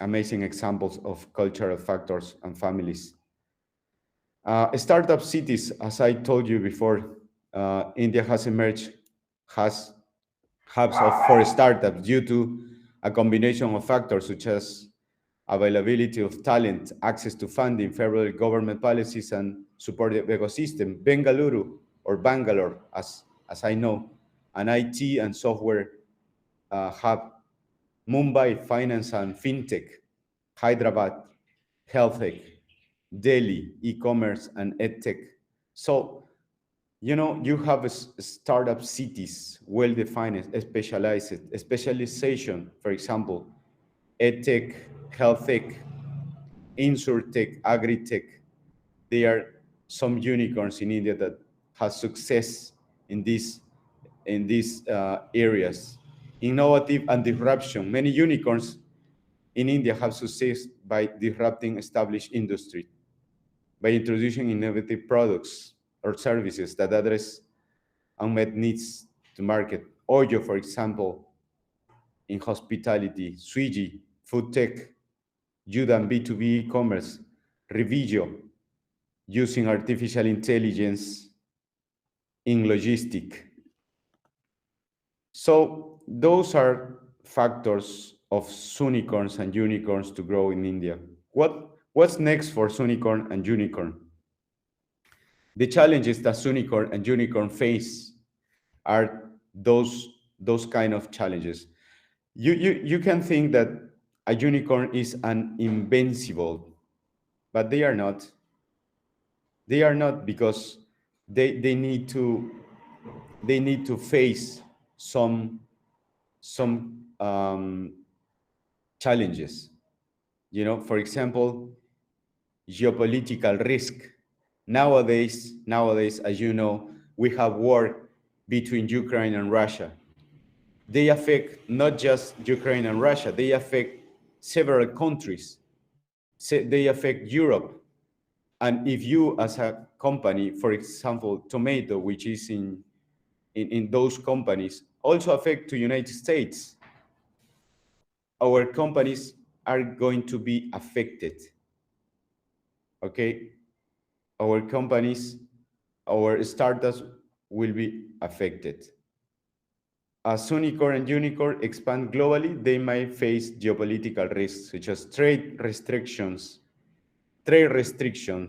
amazing examples of cultural factors and families. Startup cities, as I told you before, India has emerged, has hubs for startups due to a combination of factors such as availability of talent, access to funding, favorable government policies, and supportive ecosystem. Bengaluru or Bangalore, as I know, an IT and software hub. Mumbai, finance and fintech. Hyderabad, health tech. Delhi, e-commerce and edtech. So, you have startup cities, well-defined, specialized, specialization, for example, edtech, health tech, insurtech, agri-tech. There are some unicorns in India that have success in these areas. Innovative and disruption. Many unicorns in India have success by disrupting established industry, by introducing innovative products or services that address unmet needs to market. Oyo, for example, in hospitality, Swiggy, food tech, Udam B2B e-commerce, Revigio, using artificial intelligence in logistic. So those are factors of Soonicorns and unicorns to grow in India. What's next for Soonicorn and unicorn? The challenges that Soonicorn and unicorn face are those kind of challenges. You can think that a unicorn is an invincible, but they are not. They are not because they need to face some challenges. For example, geopolitical risk. Nowadays, as you know, we have war between Ukraine and Russia. They affect not just Ukraine and Russia, they affect several countries. They affect Europe. And if you, as a company, for example, tomato, which is in those companies, also affect to United States, our companies are going to be affected. Okay? Our companies, our startups will be affected. As Soonicorn and Unicorn expand globally, they might face geopolitical risks such as trade restrictions.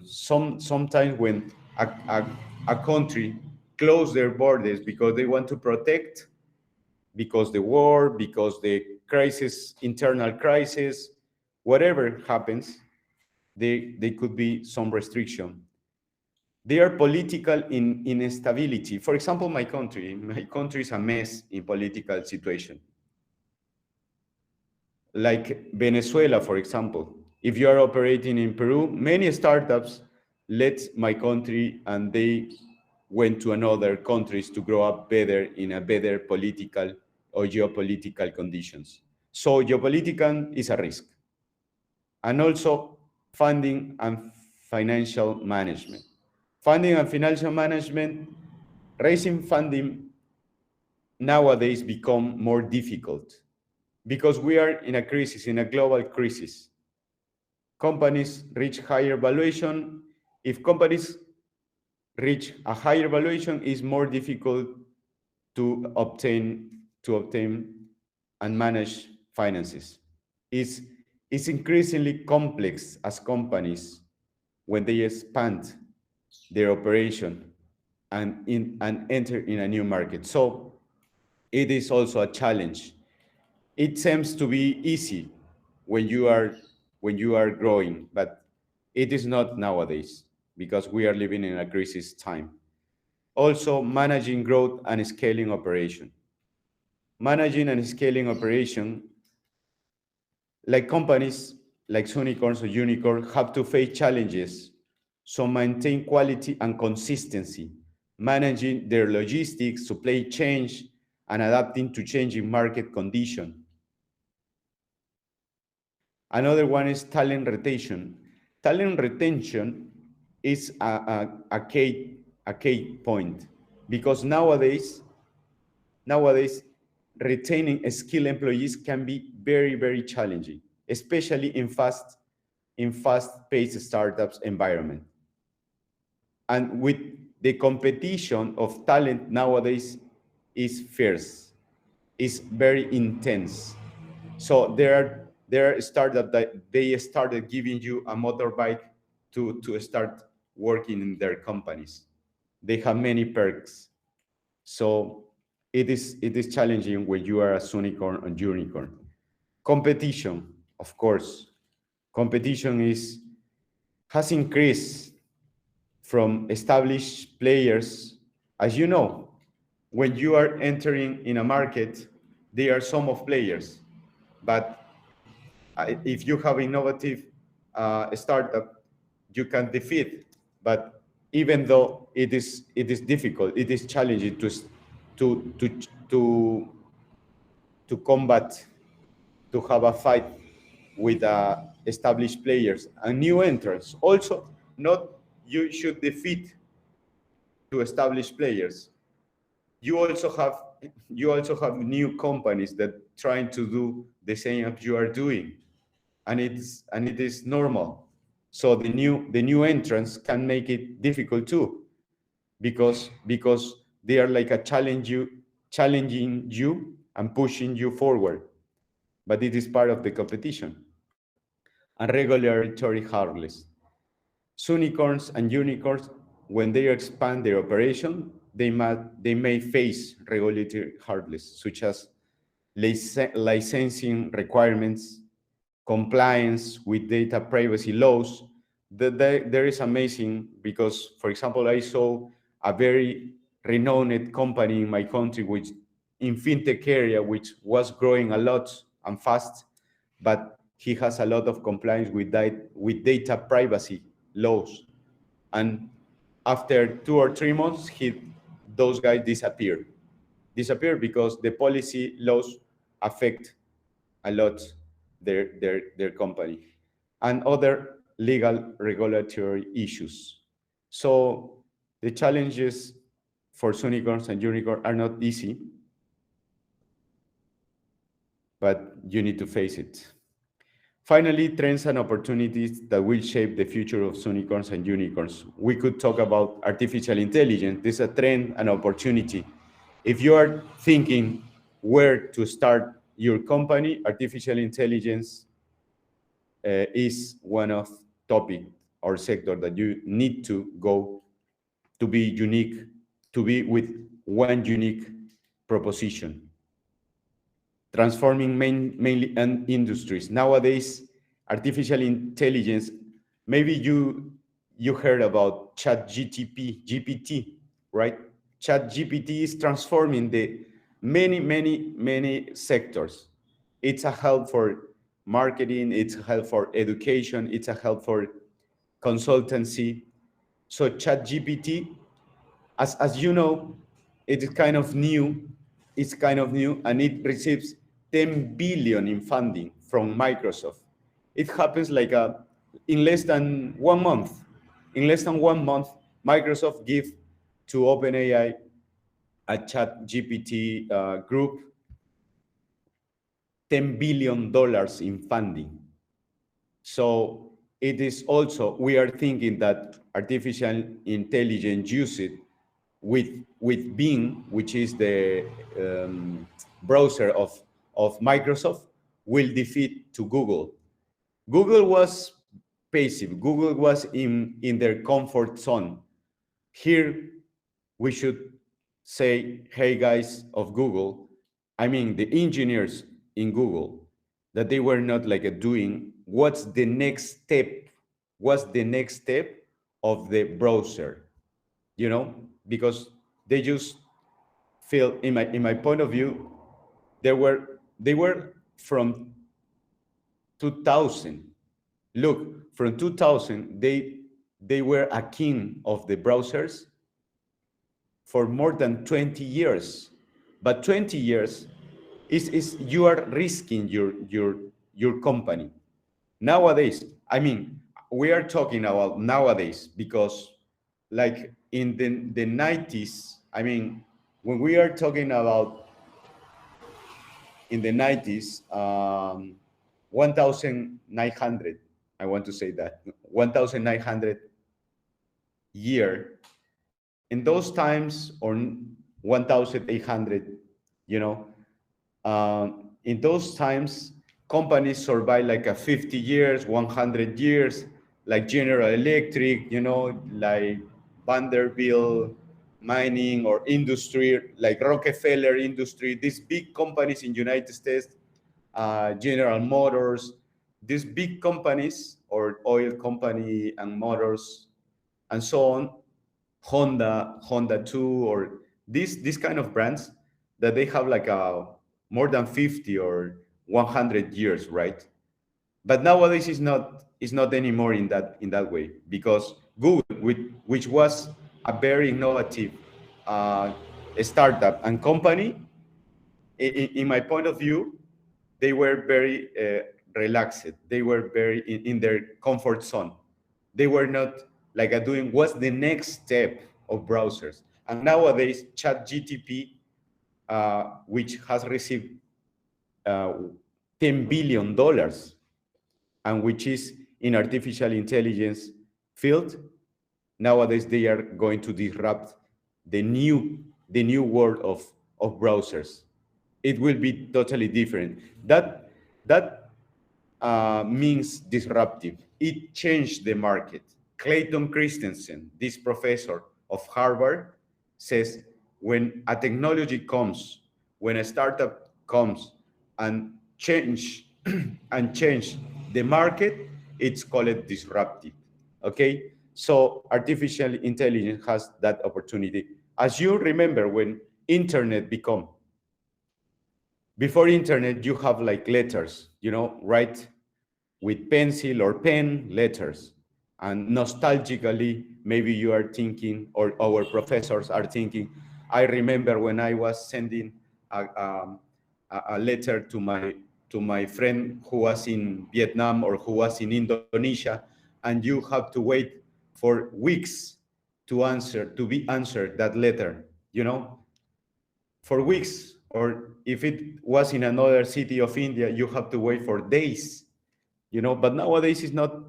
Sometimes when a country close their borders because they want to protect, because the war, because the crisis, internal crisis, whatever happens, they could be some restriction. They are political instability. For example, my country is a mess in political situation. Like Venezuela, for example. If you are operating in Peru, many startups left my country and they went to another countries to grow up better in a better political or geopolitical conditions. So geopolitical is a risk. And also funding and financial management. Funding and financial management, raising funding nowadays become more difficult because we are in a crisis, in a global crisis. Companies reach higher valuation. If companies reach a higher valuation is more difficult to obtain and manage finances. It's, it's increasingly complex as companies when they expand their operation and enter in a new market. So it is also a challenge. It seems to be easy when you are growing, but it is not nowadays because we are living in a crisis time. Also, managing growth and scaling operation. Managing and scaling operation, like companies like Soonicorns or Unicorn, have to face challenges. So maintain quality and consistency, managing their logistics, supply chain, and adapting to changing market conditions. Another one is talent retention. Talent retention is a key point because nowadays retaining skilled employees can be very, very challenging, especially in fast-paced startups environment. And with the competition of talent nowadays is fierce, is very intense. So there are startups that they started giving you a motorbike to start working in their companies. They have many perks. So it is challenging when you are a unicorn and unicorn. Competition, of course. Competition has increased from established players. As you know, when you are entering in a market, there are some of players, but if you have innovative startup, you can defeat. But even though it is difficult, it is challenging to to to to combat, to have a fight with established players and new entrants. Also, not you should defeat to established players. You also have new companies that trying to do the same as you are doing, and it is normal. So the new entrants can make it difficult too, because they are like challenging you and pushing you forward. But it is part of the competition. And regulatory hurdles. Unicorns and unicorns, when they expand their operation, they may face regulatory hurdles such as licensing requirements, compliance with data privacy laws. There is amazing because, for example, I saw a very renowned company in my country, which in fintech area, which was growing a lot and fast, but he has a lot of compliance with data privacy laws. And after 2 or 3 months, those guys disappear because the policy laws affect a lot their company and other legal regulatory issues. So the challenges for unicorns and unicorn are not easy, but you need to face it. Finally, trends and opportunities that will shape the future of unicorns and unicorns. We could talk about artificial intelligence. This is a trend and opportunity. If you are thinking where to start your company, artificial intelligence is one of topic or sector that you need to go to be unique, to be with one unique proposition. Transforming mainly industries. Nowadays, artificial intelligence, maybe you heard about GPT, right? Chat GPT is transforming the many sectors. It's a help for marketing, it's a help for education, it's a help for consultancy. So Chat GPT, as you know, it is kind of new. It's kind of new, and it receives 10 billion in funding from Microsoft. It happens like in less than 1 month. In less than 1 month, Microsoft give to OpenAI a Chat GPT group $10 billion in funding. So it is also, we are thinking that artificial intelligence use it with Bing, which is the browser of Microsoft, will defeat to Google. Google was passive. Google was in their comfort zone. Here, we should say, hey guys of Google, I mean the engineers in Google, that they were not like doing what's the next step, what's the next step of the browser, you know, because they just feel, in my point of view, they were from 2000. Look, from 2000, they were a king of the browsers for more than 20 years. But 20 years is you are risking your company. Nowadays, I mean, we are talking about nowadays because like in the 90s, I mean, when we are talking about in the 90s, 1900, I want to say that 1900 year, in those times, or 1800, you know, in those times, companies survive like a 50 years, 100 years, like General Electric, you know, like Vanderbilt mining or industry, like Rockefeller industry, these big companies in United States, General Motors, these big companies or oil company and motors and so on, Honda 2, or these kind of brands that they have like a more than 50 or 100 years, right? But nowadays it's not anymore in that way, because Google, which was a very innovative uh, startup and company, in my point of view, they were very relaxed. They were very in their comfort zone. They were not like doing what's the next step of browsers. And nowadays, ChatGTP, which has received uh, $10 billion, and which is in artificial intelligence field, nowadays they are going to disrupt the new world of browsers. It will be totally different. That means disruptive. It changed the market. Clayton Christensen, this professor of Harvard, says when a technology comes, when a startup comes and change the market, it's called disruptive. Okay, so artificial intelligence has that opportunity. As you remember, when internet become, before internet, you have like letters, write with pencil or pen letters. And nostalgically, maybe you are thinking, or our professors are thinking, I remember when I was sending a letter to my friend who was in Vietnam or who was in Indonesia, and you have to wait for weeks to be answered that letter, for weeks. Or if it was in another city of India, you have to wait for days, but nowadays it's not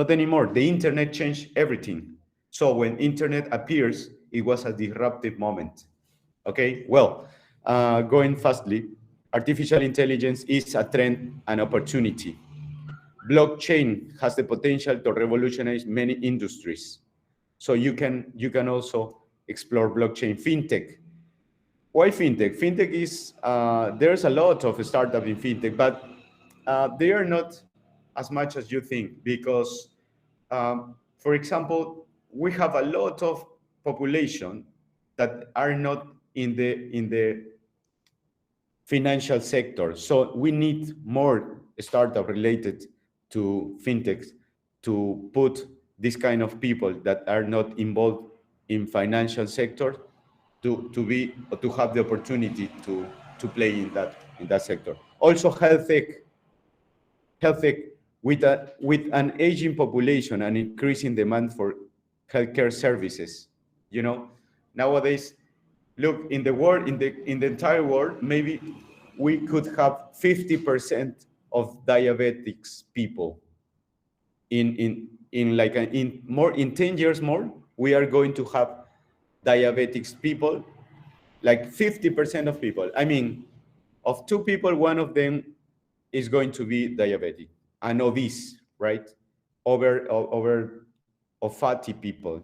anymore. The internet changed everything. So when internet appears, it was a disruptive moment. Okay, well, going fastly, artificial intelligence is a trend and opportunity. Blockchain has the potential to revolutionize many industries. So you can also explore blockchain. Fintech. Why fintech? Fintech is, there's a lot of startups in fintech, but they are not as much as you think, because, for example, we have a lot of population that are not in the financial sector. So we need more startup related to fintechs to put this kind of people that are not involved in financial sector to have the opportunity to play in that sector. Also, health tech with an aging population and increasing demand for healthcare services. Nowadays, look, in the world, in the entire world, maybe we could have 50% of diabetics people. in 10 years more, we are going to have diabetics people, like 50% of people. I mean, of two people, one of them is going to be diabetic and obese, right? Over of fatty people.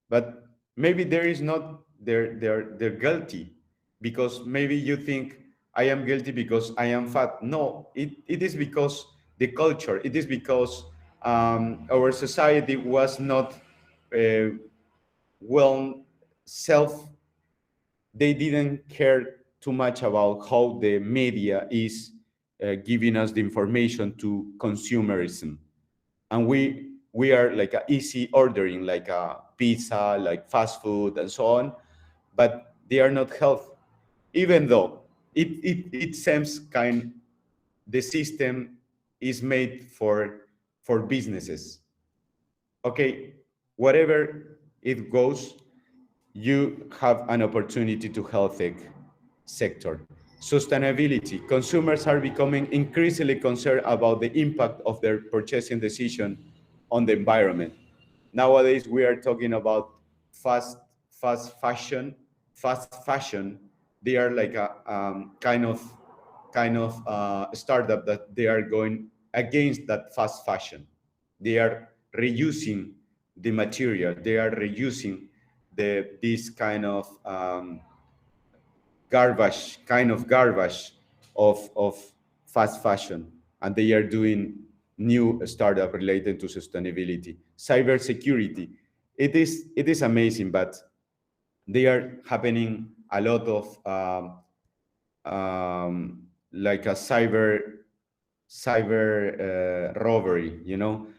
But maybe there is not, they're guilty, because maybe you think I am guilty because I am fat. No, it is because the culture, it is because our society was not uh, well self, they didn't care too much about how the media is giving us the information to consumerism, and we are like a easy ordering, like a pizza, like fast food and so on, but they are not health, even though it seems kind, the system is made for businesses. Okay, whatever it goes, you have an opportunity to health tech sector. Sustainability. Consumers are becoming increasingly concerned about the impact of their purchasing decision on the environment. Nowadays, we are talking about fast, fast fashion. Fast fashion. They are like a kind of startup that they are going against that fast fashion. They are reusing the material. They are reusing this kind of garbage of fast fashion, and they are doing new startup related to sustainability. Cybersecurity, it is amazing, but they are happening a lot of like a cyber robbery.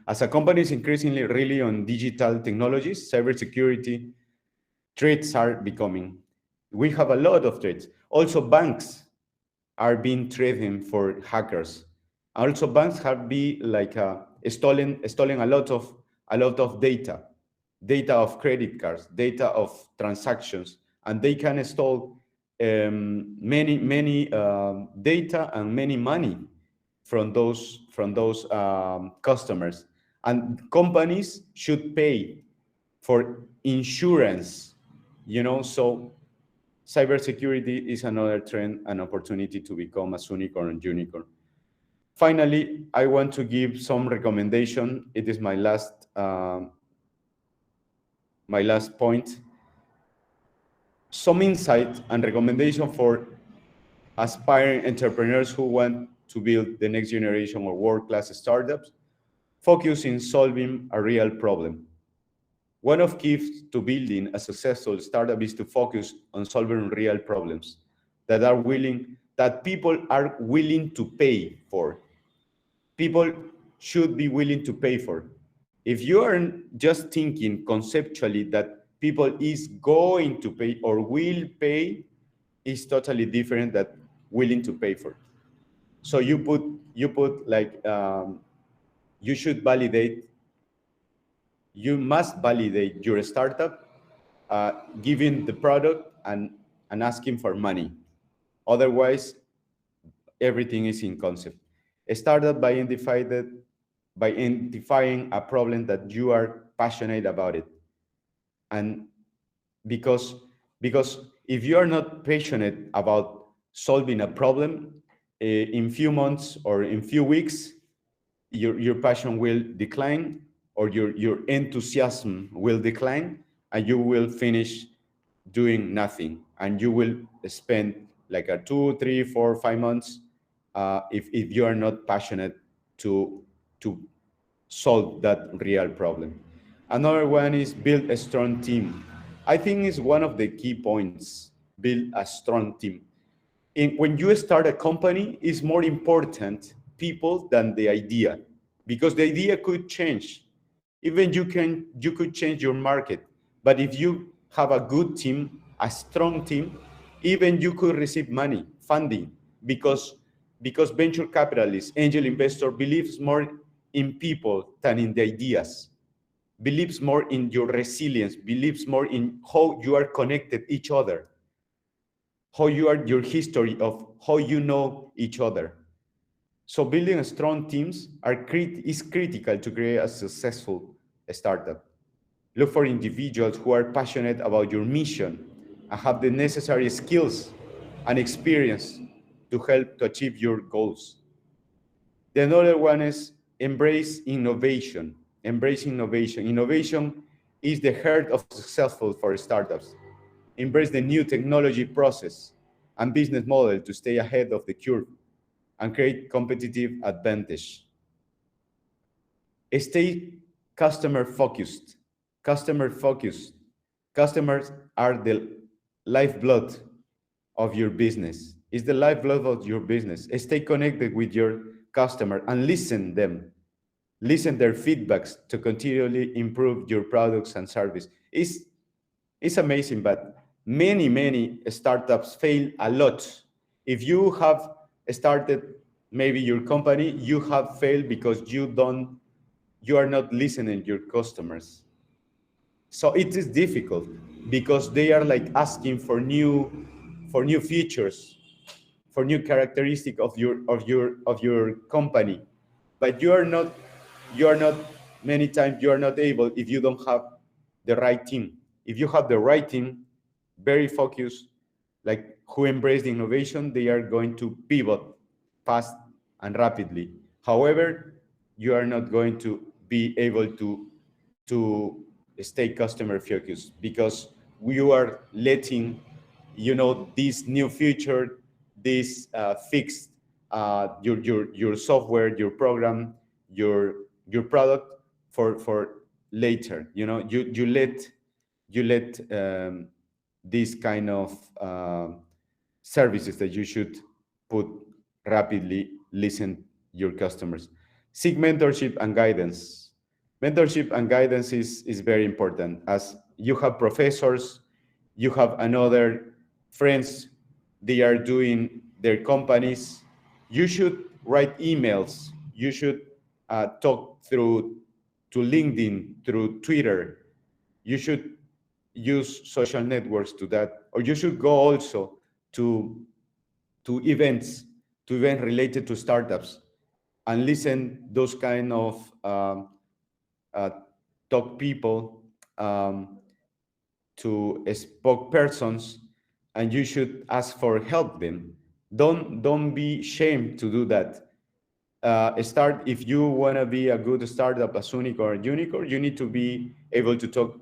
As a company is increasingly really on digital technologies, cybersecurity threats are becoming. We have a lot of threats. Also, banks are being threatened for hackers. Also, banks have been like stolen a lot of data of credit cards, data of transactions, and they can steal many data and many money from those customers. And companies should pay for insurance. So cybersecurity is another trend and opportunity to become a Soonicorn and unicorn. Finally, I want to give some recommendation. It is my last point. Some insight and recommendation for aspiring entrepreneurs who want to build the next generation of world-class startups. Focus in solving a real problem. One of keys to building a successful startup is to focus on solving real problems that people are willing to pay for. People should be willing to pay for. If you are just thinking conceptually that people is going to pay or will pay, is totally different than willing to pay for. So you put like you should validate. You must validate your startup, giving the product and asking for money. Otherwise, everything is in concept. Startup by identifying a problem that you are passionate about it. And because because if you are not passionate about solving a problem, in few months or in few weeks, your passion will decline, or your enthusiasm will decline, and you will finish doing nothing, and you will spend like a 2, 3, 4, 5 months, if you are not passionate to solve that real problem. Another one is build a strong team. I think is one of the key points. Build a strong team. When you start a company, it's more important people than the idea, because the idea could change. Even you could change your market, but if you have a good team, a strong team, even you could receive money, funding, because venture capitalists, angel investor believes more in people than in the ideas, believes more in your resilience, believes more in how you are connected each other, how you are, your history of how you know each other. So building strong teams is critical to create a successful startup. Look for individuals who are passionate about your mission and have the necessary skills and experience to help to achieve your goals. The another one is embrace innovation. Embrace innovation. Innovation is the heart of successful for startups. Embrace the new technology process and business model to stay ahead of the curve and create competitive advantage. Stay customer focused. Customer focused. Customers are the lifeblood of your business. It's the lifeblood of your business. Stay connected with your customer and listen them. Listen their feedbacks to continually improve your products and service. It's amazing, but many startups fail a lot. If you have started maybe your company, you have failed because you are not listening to your customers. So it is difficult because they are like asking for new features, for new characteristic of your company, but you are not many times you are not able if you don't have the right team. If you have the right team, very focused, like who embrace the innovation, they are going to pivot fast and rapidly. However, you are not going to be able to stay customer focused because you are letting this new feature, this fixed your software, your program, your product for later. You let these kind of services that you should put rapidly listen your customers. Seek mentorship and guidance. Mentorship and guidance is very important, as you have professors, you have another friends, they are doing their companies. You should write emails. You should talk through to LinkedIn, through Twitter. You should use social networks to that, or you should go also to to events to events related to startups and listen those kind of uh, talk people, to spokespersons, and you should ask for help them. Don't be ashamed to do that. Start if you want to be a good startup, a unicorn, you need to be able to talk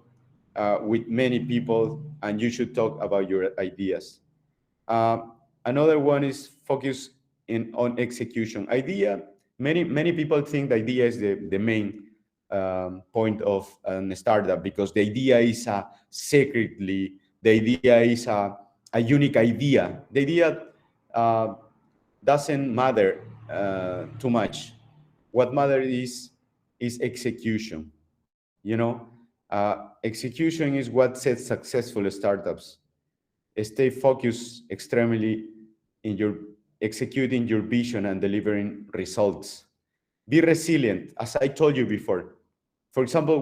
with many people, and you should talk about your ideas. uh, Another one is focus on execution. Idea, many people think the idea is the main point of a startup, because the idea is the idea is a unique idea. The idea uh, doesn't matter too much. What matters is execution. Execution is what sets successful startups. Stay focused extremely in your executing your vision and delivering results. Be resilient, as I told you before. For example,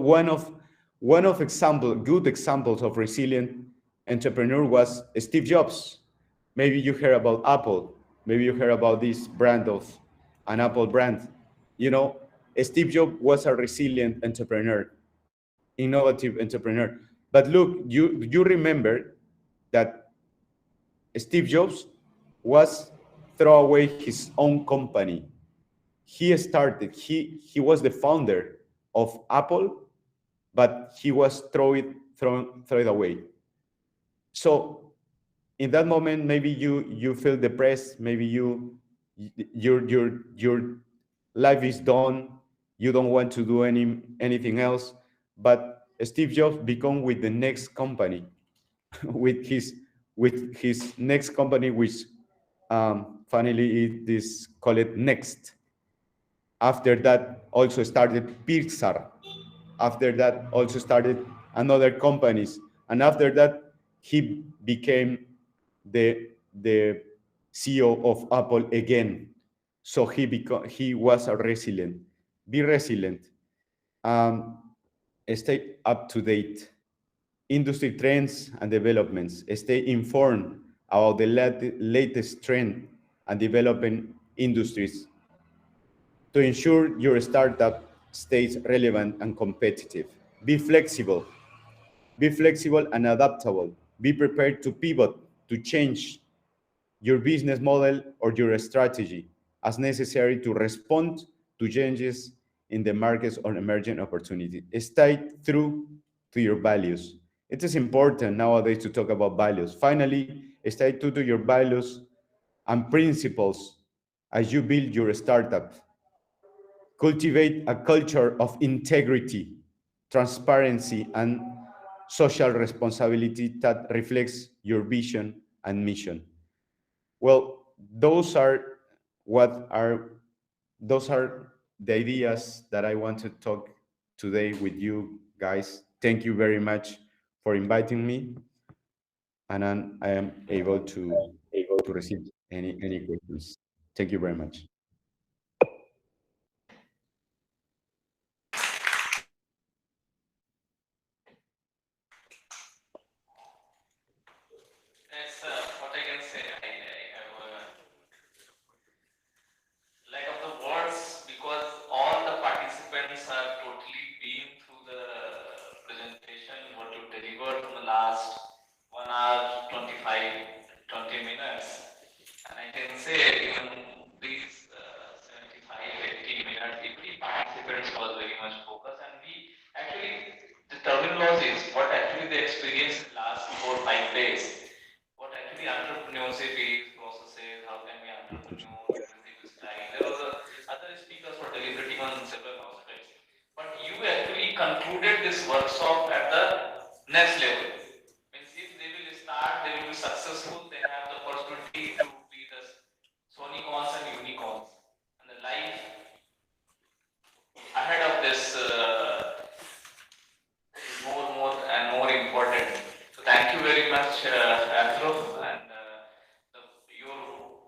good examples of resilient entrepreneur was Steve Jobs. Maybe you heard about Apple. Maybe you heard about this brand of an Apple brand. You know, Steve Jobs was a resilient entrepreneur, innovative entrepreneur. But look, you remember that Steve Jobs was throw away his own company. He was the founder of Apple, but he was throw it away. So in that moment, maybe you feel depressed, maybe your life is done, you don't want to do anything else. But Steve Jobs become with the next company, with his next company, which finally it is called Next. After that, also started Pixar. After that, also started another companies, and after that, he became the CEO of Apple again. So he was a resilient. Be resilient. Um, Stay up to date. Industry trends and developments. Stay informed about the latest trend and developing industries. to ensure your startup stays relevant and competitive. Be flexible. Be flexible and adaptable. Be prepared to pivot, to change your business model or your strategy as necessary to respond to changes in the markets or emerging opportunities. Stay true to your values. It is important nowadays to talk about values. Finally, stay true to your values and principles as you build your startup. Cultivate a culture of integrity, transparency, and social responsibility that reflects your vision and mission. Well, what are those are the ideas that I want to talk today with you guys. Thank you very much for inviting me, and I am able to receive any questions. Thank you very much. It's what I can say. I have lack of the words because all the participants have totally been through the presentation, what you delivered from the last 1 hour, 20 minutes. And I can say even these 75, 80 minutes, every participants was very much focused and we actually, the terminologies, what actually they experienced in last 4, 5 days, what actually entrepreneurship is, processes, how can we entrepreneur, leadership style. There was other speakers were deliberating on several aspects. But you actually concluded this workshop at the next level. Means if they will start, they will be successful, they have the opportunity to be the Soonicorns and Unicorns. And the life ahead of this is more and more important. So thank you very much, Arturo, and your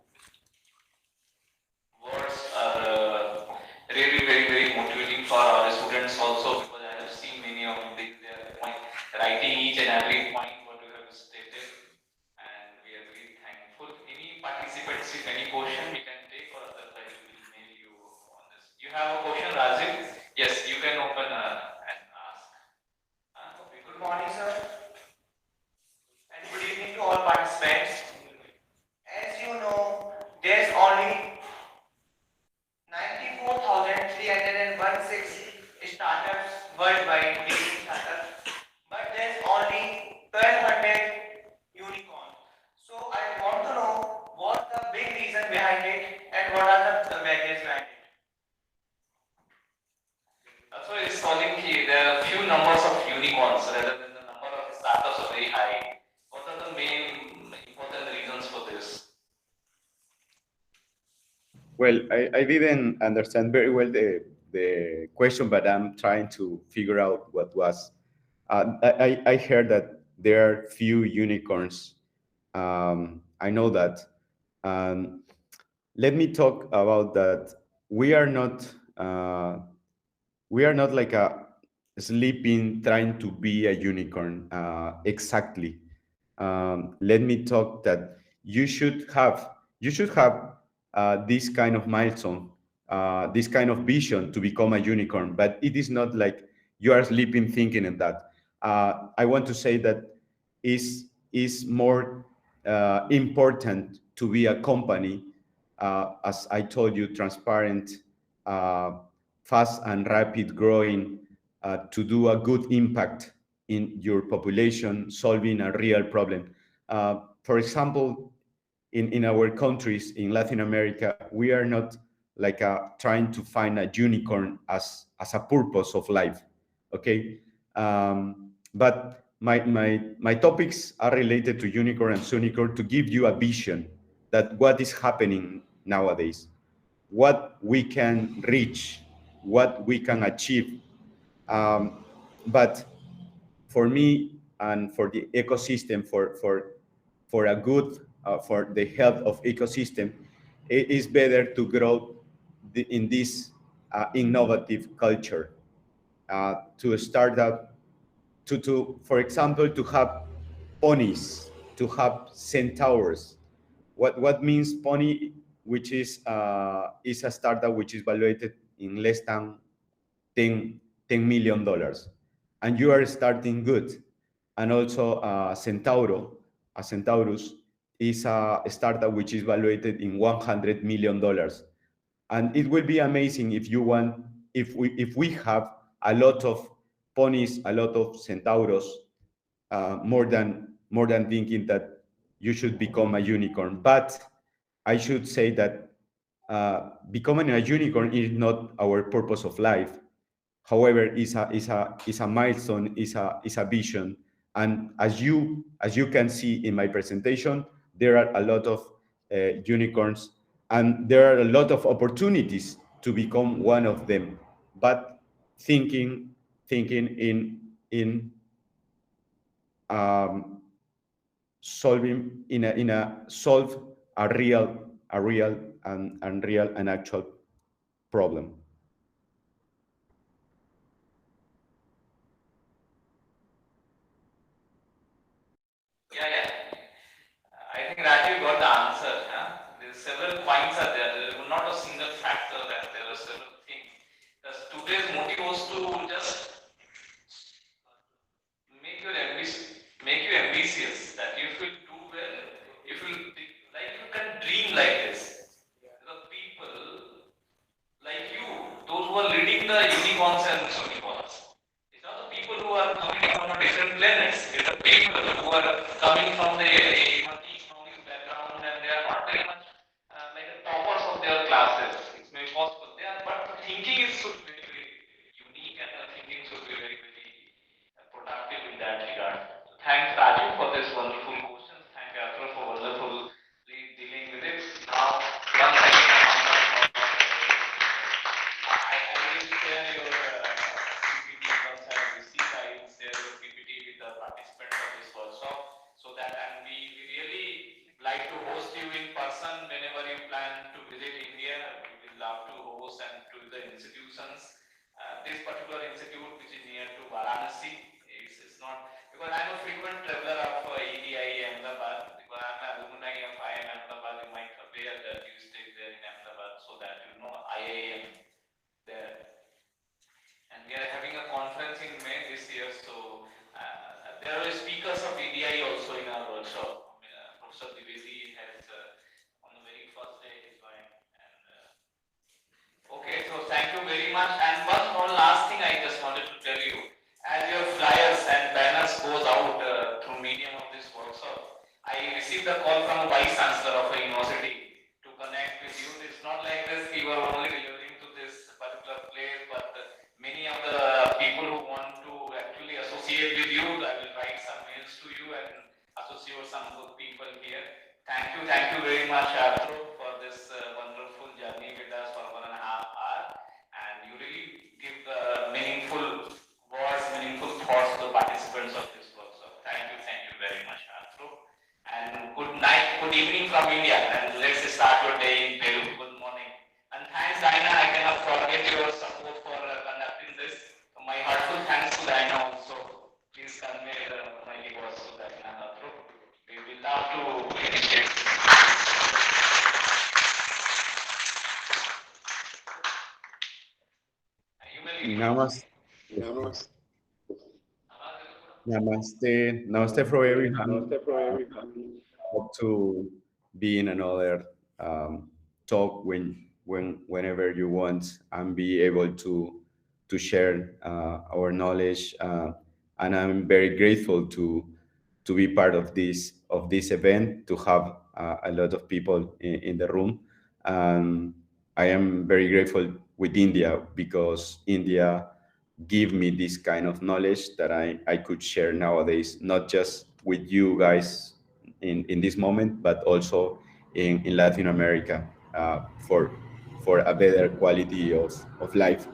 words are really very motivating for our students also because I have seen many of them they are writing each and every point what you have stated, and we are very thankful. Any participants, if any question we can take, or otherwise we will mail you on this. You have a question, Rajiv? Yes, you can open and ask. Okay, good morning, sir, and good evening to all participants. As you know, there's only 94,316 startups worldwide, leading startups, but there's only 1,200 unicorns. So I want to know what's the big reason behind it and what are the barriers behind it. That's why it's calling key. There are few numbers of unicorns rather than the number of startups are very high. What are the main important reasons for this? Well, I didn't understand very well the question, but I'm trying to figure out what was. I heard that there are few unicorns. I know that. Um, Let me talk about that. We are not. We are not like a sleeping trying to be a unicorn exactly. Let me talk that you should have this kind of milestone, this kind of vision to become a unicorn, but it is not like you are sleeping thinking in that. I want to say that is more important to be a company, as I told you, transparent, uh, fast and rapid growing, to do a good impact in your population, solving a real problem. For example, in our countries in Latin America, we are not like trying to find a unicorn as a purpose of life. Okay, but my topics are related to unicorn and soonicorn to give you a vision that what is happening nowadays, what we can reach, what we can achieve. Um, but for me and for the ecosystem, for a good, for the health of ecosystem, it is better to grow in this innovative culture, to start up, to for example, to have ponies, to have centaurs. What means pony? which is a startup which is valuated in less than 10 million dollars, and you are starting good. And also Centaurus is a startup which is valuated in 100 million dollars. And it will be amazing if you want, if we have a lot of ponies, a lot of Centauros, more than thinking that you should become a unicorn. But I should say that becoming a unicorn is not our purpose of life. However, is a milestone, is a vision. And as you can see in my presentation, there are a lot of unicorns, and there are a lot of opportunities to become one of them. But thinking in solving in a solve a real and real and actual problem. Yeah, yeah. I think Raju got the answer. Huh? There's several points are there. There is not a single factor that there are several things. Because today's motive was to just make you ambitious. That if you do well, if you like, you can dream like this. The people like you, those who are leading the unicorns and soonicorns. These are the people who are coming from a different planets. These are people who are coming from the economic background, and they are not very much like the toppers of their classes. It's maybe possible. They are, but the thinking is should be very, very unique, and the thinking should be very, very productive in that regard. So thanks, Raju, for this wonderful questions. Thank you, Arturo, for wonderfully dealing with it. Now, once again, I will share your PPT once I receive. I will share your PPT with the participants of this workshop, so that, and we really like to host you in person whenever you plan to visit India. We will love to host and to the institutions. This particular institute, which is near to Varanasi, is not, because I am a frequent traveler of EDI Ahmedabad, because I am an alumni of IIM Ahmedabad. You might aware that you stay there in Ahmedabad, so that you know IIM there. And we are having a conference in May this year, so there are speakers of EDI also in our workshop. Professor Divedi has on the very first day he joined. And okay, so thank you very much. And one more last thing I just wanted to tell you, as your flyers and banners goes out through medium of this workshop, I received a call from a vice chancellor of a university to connect with you. It's not like this, we were only delivering to this particular place, but many of the people who want to actually associate with you, I will write some mails to you and associate some good people here. Thank you very much, Arturo, for this wonderful journey with us for 1.5 hours. And you really give meaningful words, meaningful thoughts to the participants of this workshop. Thank you very much, Arturo. And good night, good evening from India. And let's start your day in Peru. Good morning. And thanks, Diana. I cannot forget your support for conducting this. My heartful thanks to Diana also. Please convey my regards to Diana, Arturo. We will love to initiate this. Namaste. Namaste for everyone. Hope to be in another talk whenever you want, and be able to share our knowledge. And I'm very grateful to be part of this event, to have a lot of people in the room. I am very grateful with India, because India give me this kind of knowledge that I could share nowadays, not just with you guys in this moment, but also in Latin America, for a better quality of life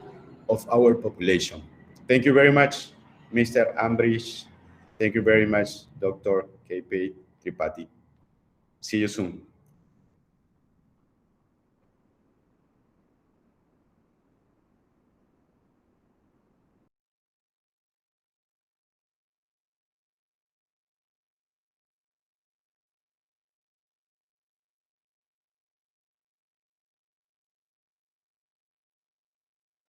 of our population. Thank you very much, Mr. Ambrish. Thank you very much, Dr. KP Tripathi. See you soon.